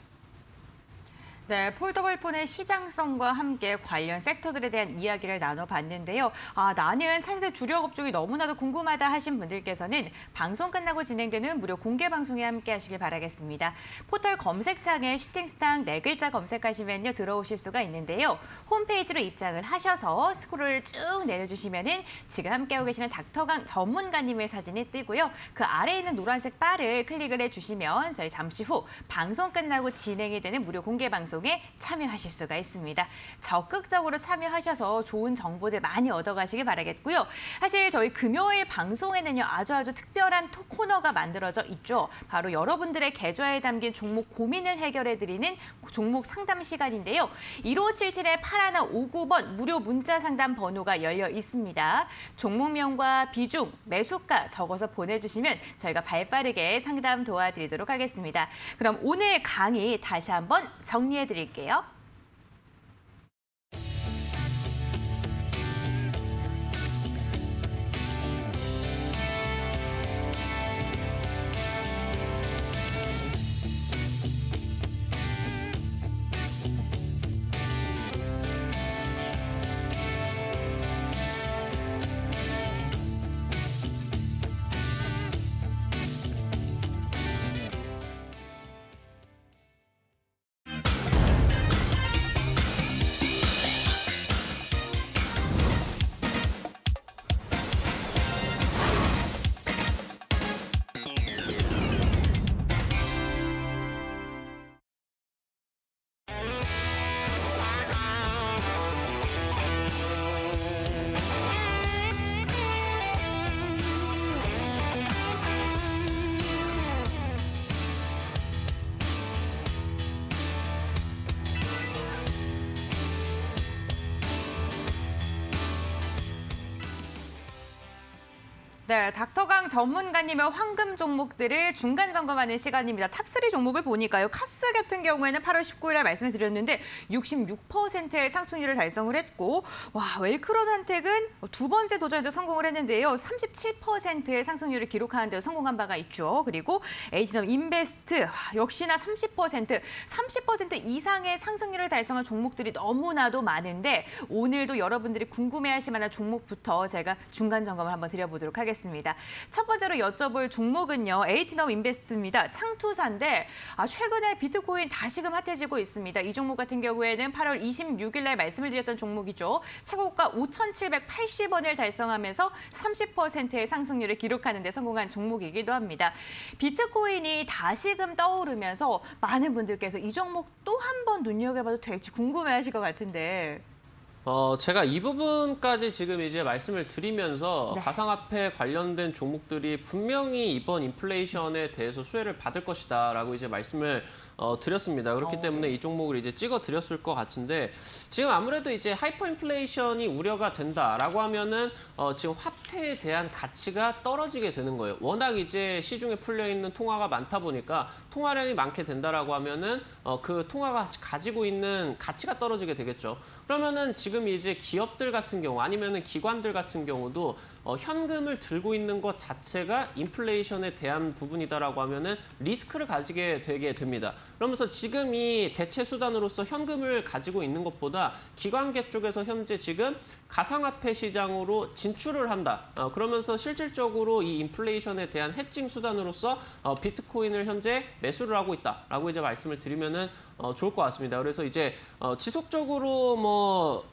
네, 폴더블 폰의 시장성과 함께 관련 섹터들에 대한 이야기를 나눠봤는데요. 나는 차세대 주력 업종이 너무나도 궁금하다 하신 분들께서는 방송 끝나고 진행되는 무료 공개 방송에 함께 하시길 바라겠습니다. 포털 검색창에 슈팅스타 4글자 검색하시면요 들어오실 수가 있는데요. 홈페이지로 입장을 하셔서 스크롤을 쭉 내려주시면은 지금 함께하고 계시는 닥터강 전문가님의 사진이 뜨고요. 그 아래에 있는 노란색 바를 클릭을 해주시면 저희 잠시 후 방송 끝나고 진행이 되는 무료 공개 방송에 참여하실 수가 있습니다. 적극적으로 참여하셔서 좋은 정보들 많이 얻어가시길 바라겠고요. 사실 저희 금요일 방송에는요 아주 특별한 코너가 만들어져 있죠. 바로 여러분들의 계좌에 담긴 종목 고민을 해결해드리는 종목 상담 시간인데요. 1577-8159번 무료 문자 상담 번호가 열려 있습니다. 종목명과 비중, 매수가 적어서 보내주시면 저희가 발빠르게 상담 도와드리도록 하겠습니다. 그럼 오늘 강의 다시 한번 정리해드릴게요. 네, 닥터강 전문가님의 황금 종목들을 중간 점검하는 시간입니다. 탑3 종목을 보니까요. 카스 같은 경우에는 8월 19일 날 말씀을 드렸는데 66%의 상승률을 달성을 했고 웰크론 한택은 두 번째 도전에도 성공을 했는데요. 37%의 상승률을 기록하는 데 성공한 바가 있죠. 그리고 에이티넘 인베스트 역시나 30% 이상의 상승률을 달성한 종목들이 너무나도 많은데 오늘도 여러분들이 궁금해하실 만한 종목부터 제가 중간 점검을 한번 드려보도록 하겠습니다. 첫 번째로 여쭤볼 종목은요. 에이티넘 인베스트입니다. 창투사인데 최근에 비트코인 다시금 핫해지고 있습니다. 이 종목 같은 경우에는 8월 26일 날 말씀을 드렸던 종목이죠. 최고가 5,780원을 달성하면서 30%의 상승률을 기록하는 데 성공한 종목이기도 합니다. 비트코인이 다시금 떠오르면서 많은 분들께서 이 종목 또 한 번 눈여겨봐도 될지 궁금해하실 것 같은데. 제가 이 부분까지 지금 이제 말씀을 드리면서 네. 가상화폐 관련된 종목들이 분명히 이번 인플레이션에 대해서 수혜를 받을 것이다라고 이제 말씀을 드렸습니다. 그렇기 때문에 네. 이 종목을 이제 찍어 드렸을 것 같은데 지금 아무래도 이제 하이퍼 인플레이션이 우려가 된다라고 하면은 지금 화폐에 대한 가치가 떨어지게 되는 거예요. 워낙 이제 시중에 풀려 있는 통화가 많다 보니까 통화량이 많게 된다라고 하면은 그 통화가 가지고 있는 가치가 떨어지게 되겠죠. 그러면은 지금 이제 기업들 같은 경우 아니면은 기관들 같은 경우도 현금을 들고 있는 것 자체가 인플레이션에 대한 부분이다라고 하면은 리스크를 가지게 되게 됩니다. 그러면서 지금 이 대체 수단으로서 현금을 가지고 있는 것보다 기관계 쪽에서 현재 지금 가상화폐 시장으로 진출을 한다. 그러면서 실질적으로 이 인플레이션에 대한 해칭 수단으로서 비트코인을 현재 매수를 하고 있다라고 이제 말씀을 드리면은 좋을 것 같습니다. 그래서 이제 지속적으로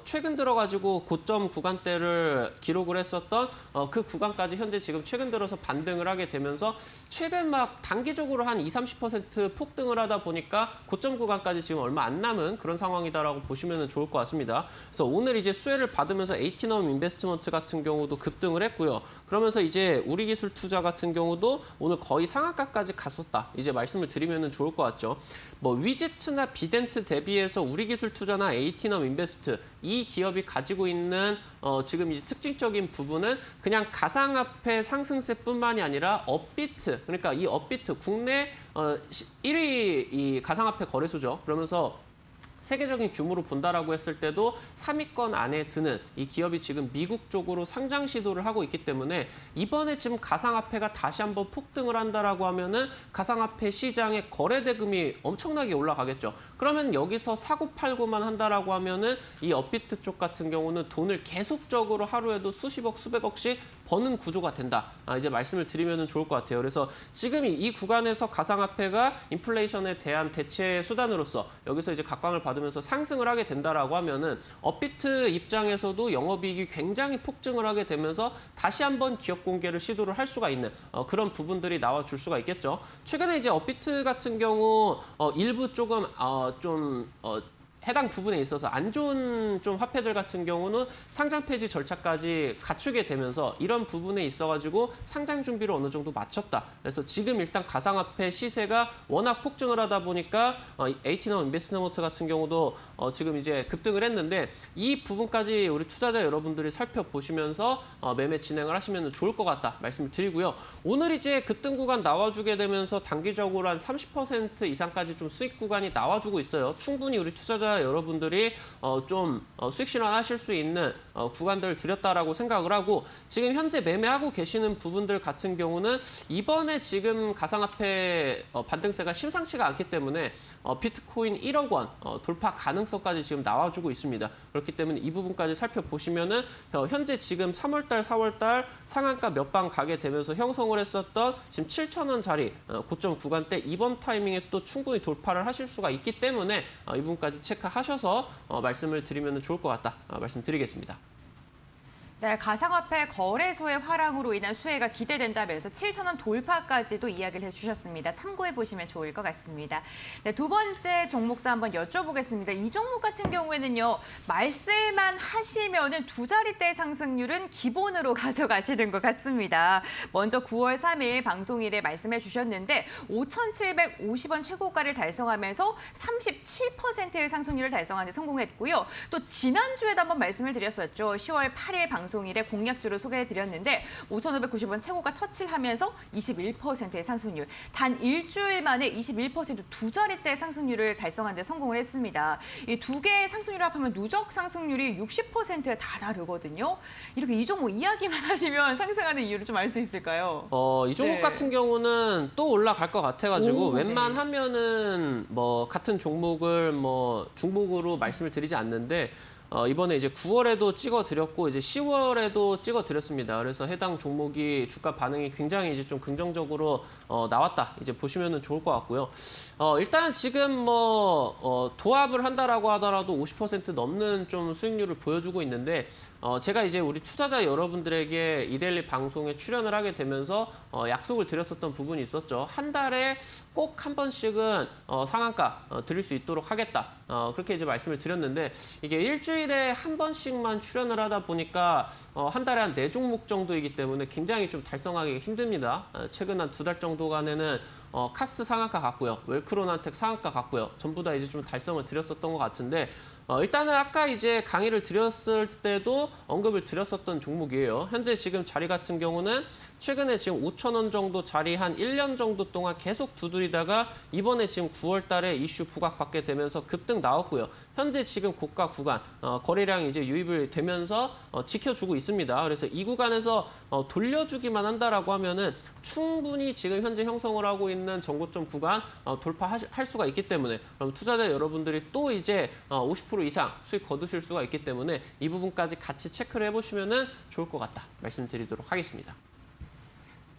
최근 들어가지고 고점 구간대를 기록을 했었던 그 구간까지 현재 지금 최근 들어서 반등을 하게 되면서 최근 막 단기적으로 한 20-30% 폭등을 하다 보니까 고점 구간까지 지금 얼마 안 남은 그런 상황이다라고 보시면 좋을 것 같습니다. 그래서 오늘 이제 수혜를 받으면서 에이티넘 인베스트먼트 같은 경우도 급등을 했고요. 그러면서 이제 우리기술 투자 같은 경우도 오늘 거의 상한가까지 갔었다. 이제 말씀을 드리면 좋을 것 같죠. 위지트나 비덴트 대비해서 우리기술 투자나 에이티넘 인베스트 이 기업이 가지고 있는 지금 이 특징적인 부분은 그냥 가상화폐 상승세뿐만이 아니라 업비트 그러니까 이 업비트 국내 1위 이 가상화폐 거래소죠. 그러면서 세계적인 규모로 본다라고 했을 때도 3위권 안에 드는 이 기업이 지금 미국 쪽으로 상장 시도를 하고 있기 때문에 이번에 지금 가상화폐가 다시 한번 폭등을 한다라고 하면은 가상화폐 시장의 거래 대금이 엄청나게 올라가겠죠. 그러면 여기서 사고 팔고만 한다라고 하면은 이 업비트 쪽 같은 경우는 돈을 계속적으로 하루에도 수십억, 수백억씩 버는 구조가 된다. 이제 말씀을 드리면 좋을 것 같아요. 그래서 지금 이 구간에서 가상화폐가 인플레이션에 대한 대체 수단으로서 여기서 이제 각광을 받으면서 상승을 하게 된다라고 하면은 업비트 입장에서도 영업이익이 굉장히 폭증을 하게 되면서 다시 한번 기업 공개를 시도를 할 수가 있는 그런 부분들이 나와줄 수가 있겠죠. 최근에 이제 업비트 같은 경우 일부 조금 해당 부분에 있어서 안 좋은 좀 화폐들 같은 경우는 상장 폐지 절차까지 갖추게 되면서 이런 부분에 있어가지고 상장 준비를 어느 정도 마쳤다. 그래서 지금 일단 가상화폐 시세가 워낙 폭증을 하다 보니까 에이티넘 인베스트먼트 같은 경우도 지금 이제 급등을 했는데 이 부분까지 우리 투자자 여러분들이 살펴보시면서 매매 진행을 하시면 좋을 것 같다 말씀을 드리고요. 오늘 이제 급등 구간 나와주게 되면서 단기적으로 한 30% 이상까지 좀 수익 구간이 나와주고 있어요. 충분히 우리 투자자 여러분들이 좀 수익 실현하실 수 있는 구간들을 드렸다라고 생각을 하고 지금 현재 매매하고 계시는 부분들 같은 경우는 이번에 지금 가상화폐 반등세가 심상치가 않기 때문에 비트코인 1억 원 돌파 가능성까지 지금 나와주고 있습니다. 그렇기 때문에 이 부분까지 살펴보시면은 현재 지금 3월달, 4월달 상한가 몇 방 가게 되면서 형성을 했었던 지금 7,000원짜리 고점 구간대 이번 타이밍에 또 충분히 돌파를 하실 수가 있기 때문에 이 부분까지 체크하셔서 말씀을 드리면 좋을 것 같다 말씀드리겠습니다. 네, 가상화폐 거래소의 활황으로 인한 수혜가 기대된다면서 7,000원 돌파까지도 이야기를 해주셨습니다. 참고해 보시면 좋을 것 같습니다. 네, 두 번째 종목도 한번 여쭤보겠습니다. 이 종목 같은 경우에는요, 말씀만 하시면은 두 자릿대 상승률은 기본으로 가져가시는 것 같습니다. 먼저 9월 3일 방송일에 말씀해 주셨는데 5,750원 최고가를 달성하면서 37%의 상승률을 달성하는 데 성공했고요. 또 지난주에도 한번 말씀을 드렸었죠. 10월 8일 방송 방송일에 공략주를 소개해드렸는데 5,590원 최고가 터치를 하면서 21%의 상승률. 단 일주일 만에 21%두 자릿대 상승률을 달성한 데 성공을 했습니다. 이 두 개의 상승률을 합하면 누적 상승률이 60%에 다다르거든요. 이렇게 이 종목 이야기만 하시면 상승하는 이유를 좀 알 수 있을까요? 이 종목 네. 같은 경우는 또 올라갈 것 같아가지고 오, 네. 웬만하면은 뭐 같은 종목을 뭐 중복으로 말씀을 드리지 않는데 이번에 이제 9월에도 찍어드렸고 이제 10월에도 찍어드렸습니다. 그래서 해당 종목이 주가 반응이 굉장히 이제 좀 긍정적으로 나왔다. 이제 보시면은 좋을 것 같고요. 일단 지금 뭐 도합을 한다라고 하더라도 50% 넘는 좀 수익률을 보여주고 있는데 제가 이제 우리 투자자 여러분들에게 이데일리 방송에 출연을 하게 되면서 약속을 드렸었던 부분이 있었죠. 한 달에 꼭 한 번씩은 상한가 드릴 수 있도록 하겠다. 그렇게 이제 말씀을 드렸는데 이게 일주일에 한 번씩만 출연을 하다 보니까 한 달에 한 4종목 정도이기 때문에 굉장히 좀 달성하기 힘듭니다. 최근 한 2달 정도간에는 카스 상한가 같고요. 웰크론한텍 상한가 같고요. 전부 다 이제 좀 달성을 드렸었던 것 같은데 일단은 아까 이제 강의를 드렸을 때도 언급을 드렸었던 종목이에요. 현재 지금 자리 같은 경우는 최근에 지금 5,000원 정도 자리 한 1년 정도 동안 계속 두드리다가 이번에 지금 9월 달에 이슈 부각받게 되면서 급등 나왔고요. 현재 지금 고가 구간 거래량이 이제 유입을 되면서 지켜주고 있습니다. 그래서 이 구간에서 돌려주기만 한다라고 하면은 충분히 지금 현재 형성을 하고 있는 전고점 구간 돌파할 수가 있기 때문에 그럼 투자자 여러분들이 또 이제 50% 이상 수익 거두실 수가 있기 때문에 이 부분까지 같이 체크를 해보시면은 좋을 것 같다 말씀드리도록 하겠습니다.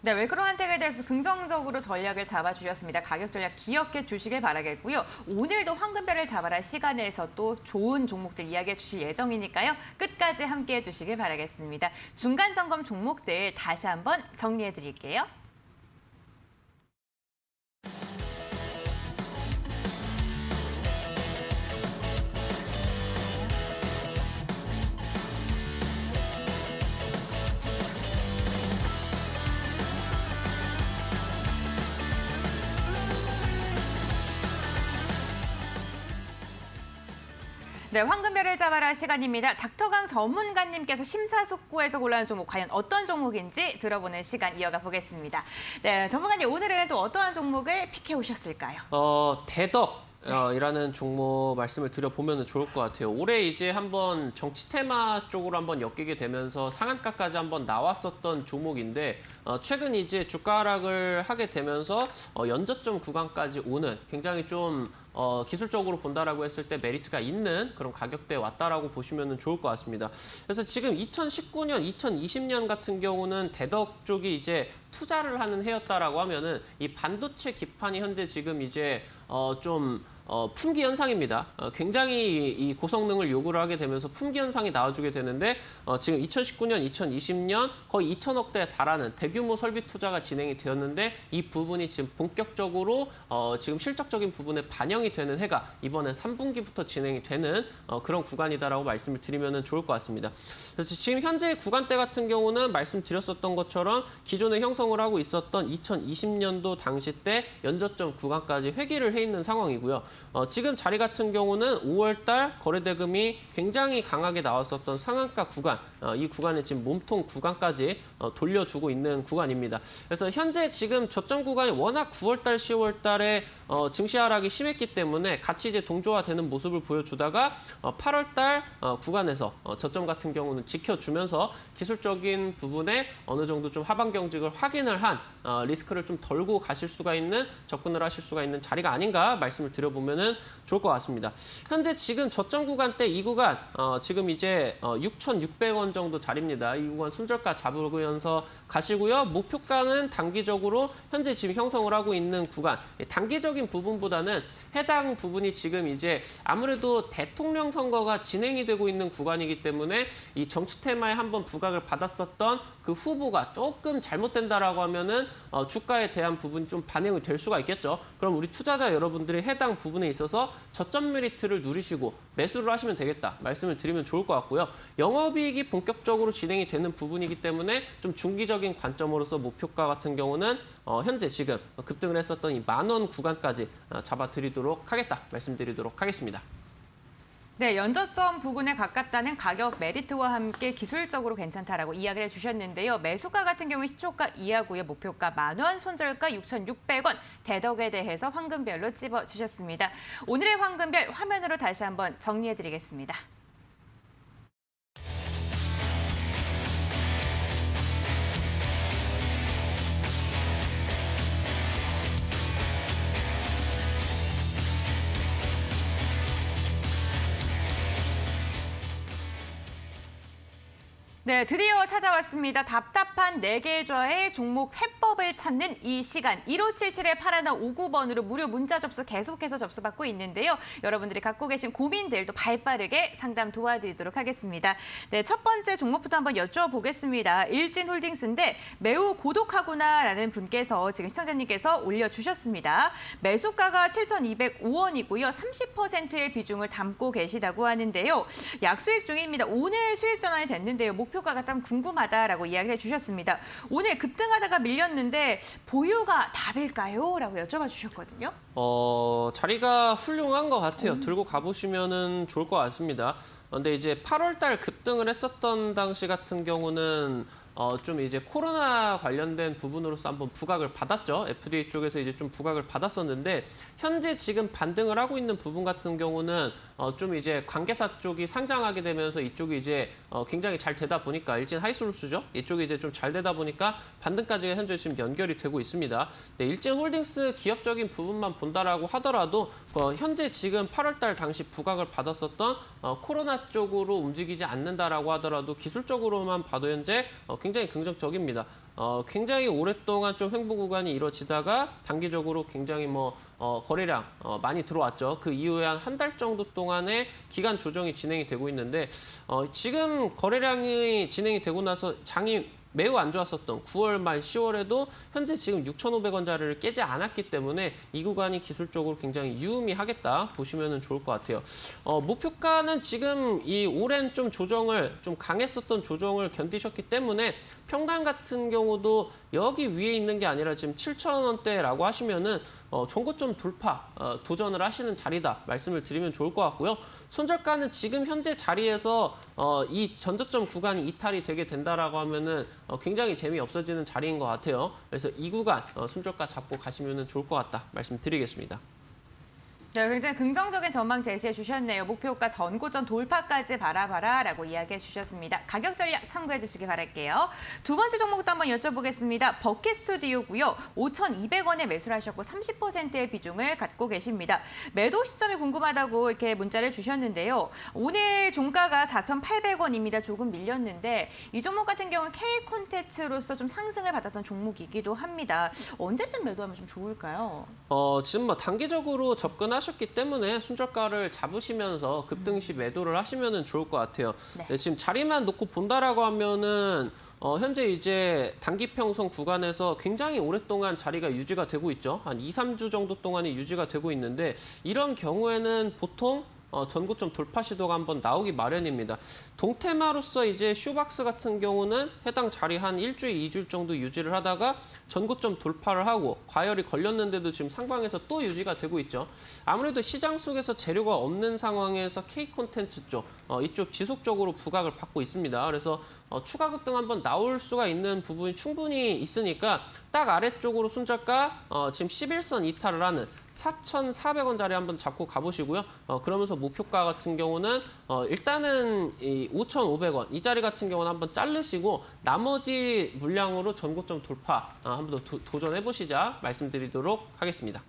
네, 웰크론한텍에 대해서 긍정적으로 전략을 잡아주셨습니다. 가격 전략 기억해 주시길 바라겠고요. 오늘도 황금별을 잡아라 시간에서 또 좋은 종목들 이야기해 주실 예정이니까요. 끝까지 함께해 주시길 바라겠습니다. 중간 점검 종목들 다시 한번 정리해 드릴게요. 네, 황금별을 잡아라 시간입니다. 닥터강 전문가님께서 심사숙고해서 골라낸 종목 과연 어떤 종목인지 들어보는 시간 이어가 보겠습니다. 네, 전문가님 오늘은 또 어떠한 종목을 픽해 오셨을까요? 대덕. 이라는 종목 말씀을 드려보면 좋을 것 같아요. 올해 이제 한번 정치 테마 쪽으로 한번 엮이게 되면서 상한가까지 한번 나왔었던 종목인데 최근 이제 주가 하락을 하게 되면서 연저점 구간까지 오는 굉장히 좀 기술적으로 본다라고 했을 때 메리트가 있는 그런 가격대에 왔다라고 보시면 좋을 것 같습니다. 그래서 지금 2019년, 2020년 같은 경우는 대덕 쪽이 이제 투자를 하는 해였다라고 하면은 이 반도체 기판이 현재 지금 이제 좀 품귀 현상입니다. 굉장히 이 고성능을 요구를 하게 되면서 품귀 현상이 나와주게 되는데 지금 2019년, 2020년 거의 2천억대에 달하는 대규모 설비 투자가 진행이 되었는데 이 부분이 지금 본격적으로 지금 실적적인 부분에 반영이 되는 해가 이번에 3분기부터 진행이 되는 그런 구간이다라고 말씀을 드리면 좋을 것 같습니다. 그래서 지금 현재 구간대 같은 경우는 말씀드렸었던 것처럼 기존에 형성을 하고 있었던 2020년도 당시 때 연저점 구간까지 회귀를 해 있는 상황이고요. 지금 자리 같은 경우는 5월달 거래대금이 굉장히 강하게 나왔었던 상한가 구간, 이 구간에 지금 몸통 구간까지 돌려주고 있는 구간입니다. 그래서 현재 지금 저점 구간이 워낙 9월달, 10월달에 증시 하락이 심했기 때문에 같이 이제 동조화되는 모습을 보여주다가 8월달 구간에서 저점 같은 경우는 지켜주면서 기술적인 부분에 어느 정도 좀 하방 경직을 확인을 한 리스크를 좀 덜고 가실 수가 있는 접근을 하실 수가 있는 자리가 아닌가 말씀을 드려보면은 좋을 것 같습니다. 현재 지금 저점 구간대 이 구간 지금 이제 6,600원 정도 자리입니다. 이 구간 손절가 잡으면서 가시고요. 목표가는 단기적으로 현재 지금 형성을 하고 있는 구간 단기적인 부분보다는 해당 부분이 지금 이제 아무래도 대통령 선거가 진행이 되고 있는 구간이기 때문에 이 정치 테마에 한번 부각을 받았었던 그 후보가 조금 잘못된다라고 하면은 주가에 대한 부분이 좀 반영이 될 수가 있겠죠. 그럼 우리 투자자 여러분들이 해당 부분에 있어서 저점 메리트를 누리시고 매수를 하시면 되겠다 말씀을 드리면 좋을 것 같고요. 영업이익이 본격적으로 진행이 되는 부분이기 때문에 좀 중기적인 관점으로서 목표가 같은 경우는 현재 지금 급등을 했었던 이 10,000원 구간까지 잡아드리도록 하겠다 말씀드리도록 하겠습니다. 네, 연저점 부근에 가깝다는 가격 메리트와 함께 기술적으로 괜찮다라고 이야기를 해주셨는데요. 매수가 같은 경우에 시초가 이하고요. 목표가 10,000원, 손절가 6,600원, 대덕에 대해서 황금별로 찝어주셨습니다. 오늘의 황금별 화면으로 다시 한번 정리해드리겠습니다. 네, 드디어 찾아왔습니다. 답답한 4개 좌의 종목 해법을 찾는 이 시간. 1577-8159번으로 무료 문자 접수 계속해서 접수받고 있는데요. 여러분들이 갖고 계신 고민들도 발빠르게 상담 도와드리도록 하겠습니다. 네, 첫 번째 종목부터 한번 여쭤보겠습니다. 일진홀딩스인데 매우 고독하구나라는 분께서 지금 시청자님께서 올려주셨습니다. 매수가가 7,205원이고요. 30%의 비중을 담고 계시다고 하는데요. 약수익 중입니다. 오늘 수익 전환이 됐는데요. 목표가가 참 궁금하다라고 이야기를 해주셨습니다. 오늘 급등하다가 밀렸는데 보유가 답일까요? 라고 여쭤봐 주셨거든요. 자리가 훌륭한 것 같아요. 들고 가보시면은 좋을 것 같습니다. 근데 이제 8월 달 급등을 했었던 당시 같은 경우는 좀 이제 코로나 관련된 부분으로서 한번 부각을 받았죠. FDA 쪽에서 이제 좀 부각을 받았었는데 현재 지금 반등을 하고 있는 부분 같은 경우는 좀 이제 관계사 쪽이 상장하게 되면서 이쪽이 이제 굉장히 잘 되다 보니까 일진 하이솔루스죠. 이쪽이 이제 좀 잘 되다 보니까 반등까지 현재 지금 연결이 되고 있습니다. 네, 일진홀딩스 기업적인 부분만 본다라고 하더라도 현재 지금 8월 달 당시 부각을 받았었던 코로나 쪽으로 움직이지 않는다라고 하더라도 기술적으로만 봐도 현재 굉장히 긍정적입니다. 굉장히 오랫동안 좀 횡보 구간이 이루어지다가 단기적으로 굉장히 거래량 많이 들어왔죠. 그 이후에 한 달 정도 동안의 기간 조정이 진행이 되고 있는데 지금 거래량이 진행이 되고 나서 장이 매우 안 좋았었던 9월 말 10월에도 현재 지금 6,500원 자리를 깨지 않았기 때문에 이 구간이 기술적으로 굉장히 유의미하겠다 보시면 좋을 것 같아요. 목표가는 지금 이 오랜 좀 조정을 좀 강했었던 조정을 견디셨기 때문에 평단 같은 경우도 여기 위에 있는 게 아니라 지금 7,000원대라고 하시면은 전고점 돌파 도전을 하시는 자리다 말씀을 드리면 좋을 것 같고요. 손절가는 지금 현재 자리에서 이 전저점 구간이 이탈이 되게 된다라고 하면은 굉장히 재미없어지는 자리인 것 같아요. 그래서 이 구간 손절가 잡고 가시면 좋을 것 같다 말씀드리겠습니다. 네, 굉장히 긍정적인 전망 제시해 주셨네요. 목표가 전고점 돌파까지 바라봐라라고 이야기해 주셨습니다. 가격 전략 참고해 주시기 바랄게요. 두 번째 종목도 한번 여쭤보겠습니다. 버킷 스튜디오고요. 5,200원에 매수를 하셨고 30%의 비중을 갖고 계십니다. 매도 시점이 궁금하다고 이렇게 문자를 주셨는데요. 오늘 종가가 4,800원입니다. 조금 밀렸는데 이 종목 같은 경우는 K 콘텐츠로서 좀 상승을 받았던 종목이기도 합니다. 언제쯤 매도하면 좀 좋을까요? 지금 단기적으로 접근하셨기 때문에 손절가를 잡으시면서 급등 시 매도를 하시면 좋을 것 같아요. 네, 지금 자리만 놓고 본다라고 하면은 현재 이제 단기 평선 구간에서 굉장히 오랫동안 자리가 유지가 되고 있죠. 한 2, 3주 정도 동안이 유지가 되고 있는데 이런 경우에는 보통 전고점 돌파 시도가 한번 나오기 마련입니다. 동테마로서 이제 쇼박스 같은 경우는 해당 자리 한 일주일, 2주일 정도 유지를 하다가 전고점 돌파를 하고 과열이 걸렸는데도 지금 상방에서 또 유지가 되고 있죠. 아무래도 시장 속에서 재료가 없는 상황에서 K 콘텐츠 쪽 이쪽 지속적으로 부각을 받고 있습니다. 그래서 추가 급등 한번 나올 수가 있는 부분이 충분히 있으니까 딱 아래쪽으로 손절가 지금 11선 이탈을 하는 4,400원짜리 한번 잡고 가보시고요. 그러면서 목표가 같은 경우는 일단은 이 5,500원 이 자리 같은 경우는 한번 자르시고 나머지 물량으로 전고점 돌파 한번 더 도전해보시자 말씀드리도록 하겠습니다.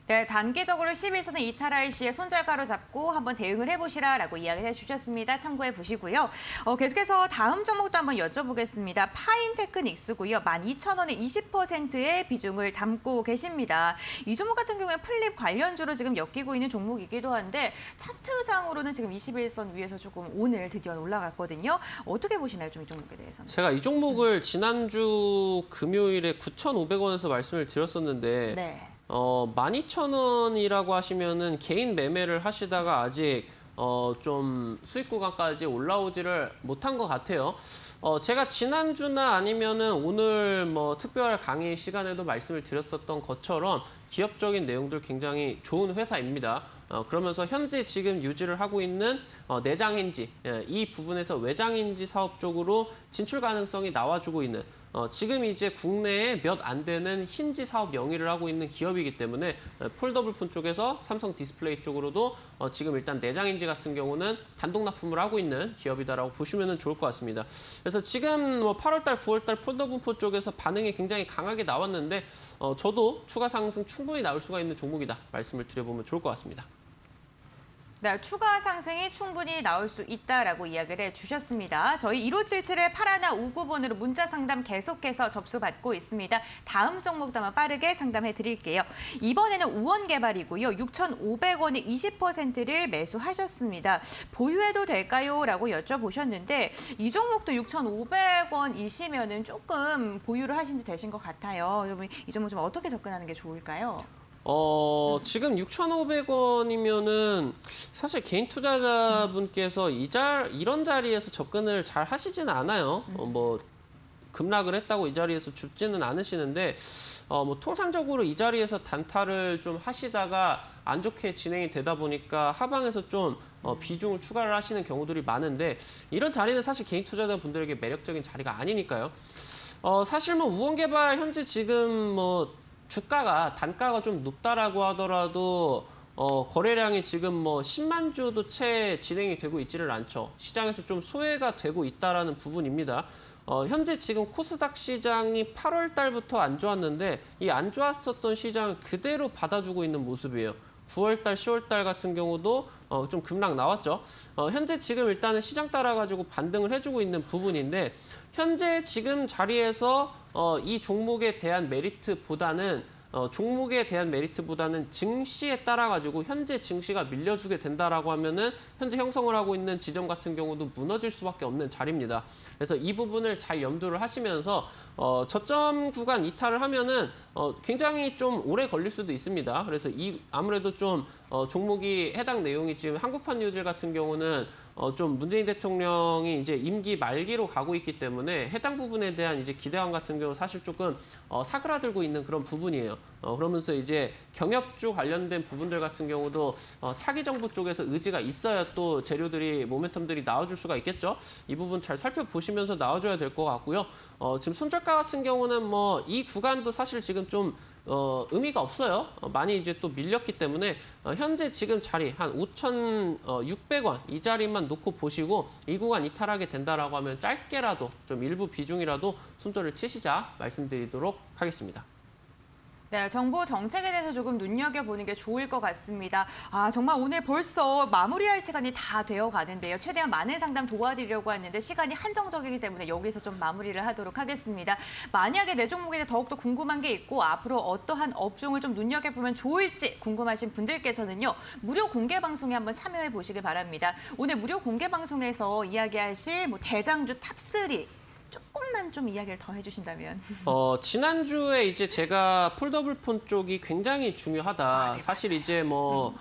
네, 단기적으로 11선을 이탈할 시에 손절가로 잡고 한번 대응을 해보시라라고 이야기를 해주셨습니다. 참고해 보시고요. 계속해서 다음 종목도 한번 여쭤보겠습니다. 파인테크닉스고요. 12,000원에 20%의 비중을 담고 계십니다. 이 종목 같은 경우에 플립 관련주로 지금 엮이고 있는 종목이기도 한데 차트상으로는 지금 21선 위에서 조금 오늘 드디어 올라갔거든요. 어떻게 보시나요, 좀 이 종목에 대해서는? 제가 이 종목을 지난주 금요일에 9,500원에서 말씀을 드렸었는데 네. 12,000원이라고 하시면은 개인 매매를 하시다가 아직 좀 수익 구간까지 올라오지를 못한 것 같아요. 제가 지난주나 아니면은 오늘 뭐 특별 강의 시간에도 말씀을 드렸었던 것처럼 기업적인 내용들 굉장히 좋은 회사입니다. 그러면서 현재 지금 유지를 하고 있는 내장인지, 이 부분에서 외장인지 사업 쪽으로 진출 가능성이 나와주고 있는 지금 이제 국내에 몇 안 되는 힌지 사업 영위를 하고 있는 기업이기 때문에 폴더블 폰 쪽에서 삼성 디스플레이 쪽으로도 지금 일단 내장인지 같은 경우는 단독 납품을 하고 있는 기업이다라고 보시면 좋을 것 같습니다. 그래서 지금 뭐 8월달, 9월달 폴더블 폰 쪽에서 반응이 굉장히 강하게 나왔는데 저도 추가 상승 충분히 나올 수가 있는 종목이다 말씀을 드려보면 좋을 것 같습니다. 네, 추가 상승이 충분히 나올 수 있다라고 이야기를 해주셨습니다. 저희 1577-8159번으로 문자 상담 계속해서 접수받고 있습니다. 다음 종목도 한번 빠르게 상담해 드릴게요. 이번에는 우원개발이고요. 6,500원에 20%를 매수하셨습니다. 보유해도 될까요? 라고 여쭤보셨는데 이 종목도 6,500원이시면은 조금 보유를 하신 지 되신 것 같아요. 여러분 이 종목 좀 어떻게 접근하는 게 좋을까요? 지금 6,500원이면은 사실 개인 투자자분께서 이런 자리에서 접근을 잘 하시지는 않아요. 뭐 급락을 했다고 이 자리에서 죽지는 않으시는데 뭐 통상적으로 이 자리에서 단타를 좀 하시다가 안 좋게 진행이 되다 보니까 하방에서 좀 비중을 추가를 하시는 경우들이 많은데 이런 자리는 사실 개인 투자자분들에게 매력적인 자리가 아니니까요. 사실 뭐 우원개발 현재 지금 뭐 주가가 단가가 좀 높다라고 하더라도 거래량이 지금 뭐 10만 주도 채 진행이 되고 있지를 않죠. 시장에서 좀 소외가 되고 있다라는 부분입니다. 현재 지금 코스닥 시장이 8월 달부터 안 좋았는데 이 안 좋았었던 시장을 그대로 받아주고 있는 모습이에요. 9월 달, 10월 달 같은 경우도 좀 급락 나왔죠. 현재 지금 일단은 시장 따라가지고 반등을 해주고 있는 부분인데 현재 지금 자리에서 이 종목에 대한 메리트보다는 증시에 따라 가지고 현재 증시가 밀려주게 된다라고 하면은 현재 형성을 하고 있는 지점 같은 경우도 무너질 수밖에 없는 자리입니다. 그래서 이 부분을 잘 염두를 하시면서 저점 구간 이탈을 하면은 굉장히 좀 오래 걸릴 수도 있습니다. 그래서 아무래도 좀 종목이 해당 내용이 지금 한국판 뉴딜 같은 경우는 좀 문재인 대통령이 이제 임기 말기로 가고 있기 때문에 해당 부분에 대한 이제 기대감 같은 경우 사실 조금 사그라들고 있는 그런 부분이에요. 그러면서 이제 경협주 관련된 부분들 같은 경우도 차기 정부 쪽에서 의지가 있어야 또 재료들이 모멘텀들이 나와줄 수가 있겠죠. 이 부분 잘 살펴보시면서 나와줘야 될 것 같고요. 지금 손절가 같은 경우는 뭐 이 구간도 사실 지금 좀 의미가 없어요. 많이 이제 또 밀렸기 때문에 현재 지금 자리 한 5,600원 이 자리만 놓고 보시고 이 구간 이탈하게 된다라고 하면 짧게라도 좀 일부 비중이라도 손절을 치시자 말씀드리도록 하겠습니다. 네, 정부 정책에 대해서 조금 눈여겨보는 게 좋을 것 같습니다. 정말 오늘 벌써 마무리할 시간이 다 되어 가는데요. 최대한 많은 상담 도와드리려고 했는데 시간이 한정적이기 때문에 여기서 좀 마무리를 하도록 하겠습니다. 만약에 내 종목에 대해 더욱더 궁금한 게 있고 앞으로 어떠한 업종을 좀 눈여겨보면 좋을지 궁금하신 분들께서는요. 무료 공개 방송에 한번 참여해 보시길 바랍니다. 오늘 무료 공개 방송에서 이야기하실 뭐 대장주 탑3 조금만 좀 이야기를 더 해주신다면. 지난주에 이제 제가 폴더블 폰 쪽이 굉장히 중요하다. 네, 사실 이제 뭐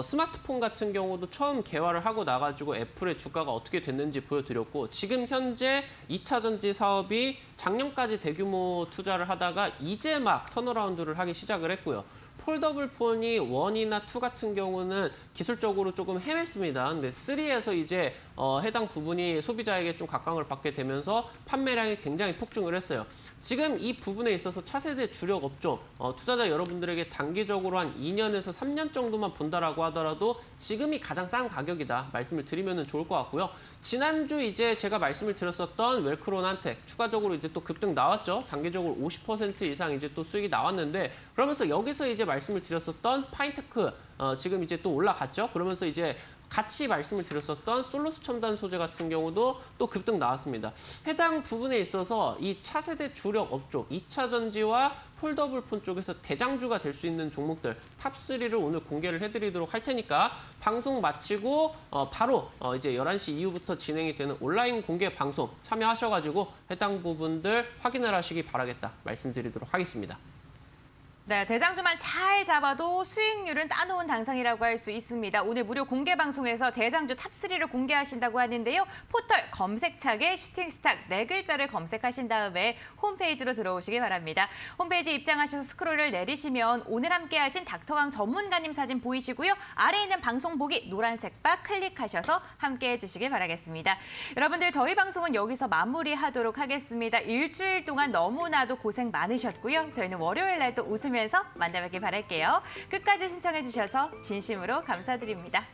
스마트폰 같은 경우도 처음 개발을 하고 나가지고 애플의 주가가 어떻게 됐는지 보여드렸고 지금 현재 2차 전지 사업이 작년까지 대규모 투자를 하다가 이제 막 턴어라운드를 하기 시작을 했고요. 폴더블 폰이 1이나 2 같은 경우는 기술적으로 조금 헤맸습니다. 근데 3에서 이제 해당 부분이 소비자에게 좀 각광을 받게 되면서 판매량이 굉장히 폭증을 했어요. 지금 이 부분에 있어서 차세대 주력 업종, 투자자 여러분들에게 단기적으로 한 2년에서 3년 정도만 본다라고 하더라도 지금이 가장 싼 가격이다 말씀을 드리면 좋을 것 같고요. 지난주 이제 제가 말씀을 드렸었던 웰크론한텍 추가적으로 이제 또 급등 나왔죠. 단기적으로 50% 이상 이제 또 수익이 나왔는데 그러면서 여기서 이제 말씀을 드렸었던 파인테크 지금 이제 또 올라갔죠. 그러면서 이제 같이 말씀을 드렸었던 솔루스 첨단 소재 같은 경우도 또 급등 나왔습니다. 해당 부분에 있어서 이 차세대 주력 업종 2차 전지와 폴더블 폰 쪽에서 대장주가 될 수 있는 종목들 탑3를 오늘 공개를 해드리도록 할 테니까 방송 마치고 바로 이제 11시 이후부터 진행이 되는 온라인 공개 방송 참여하셔가지고 해당 부분들 확인을 하시기 바라겠다 말씀드리도록 하겠습니다. 네, 대장주만 잘 잡아도 수익률은 따놓은 당상이라고 할 수 있습니다. 오늘 무료 공개 방송에서 대장주 탑3를 공개하신다고 하는데요. 포털 검색창에 슈팅스탁 4글자를 검색하신 다음에 홈페이지로 들어오시기 바랍니다. 홈페이지 입장하셔서 스크롤을 내리시면 오늘 함께하신 닥터강 전문가님 사진 보이시고요. 아래에 있는 방송 보기 노란색 바 클릭하셔서 함께해 주시길 바라겠습니다. 여러분들 저희 방송은 여기서 마무리하도록 하겠습니다. 일주일 동안 너무나도 고생 많으셨고요. 저희는 월요일 날 또 웃으면서 만나뵙길 바랄게요. 끝까지 신청해 주셔서 진심으로 감사드립니다.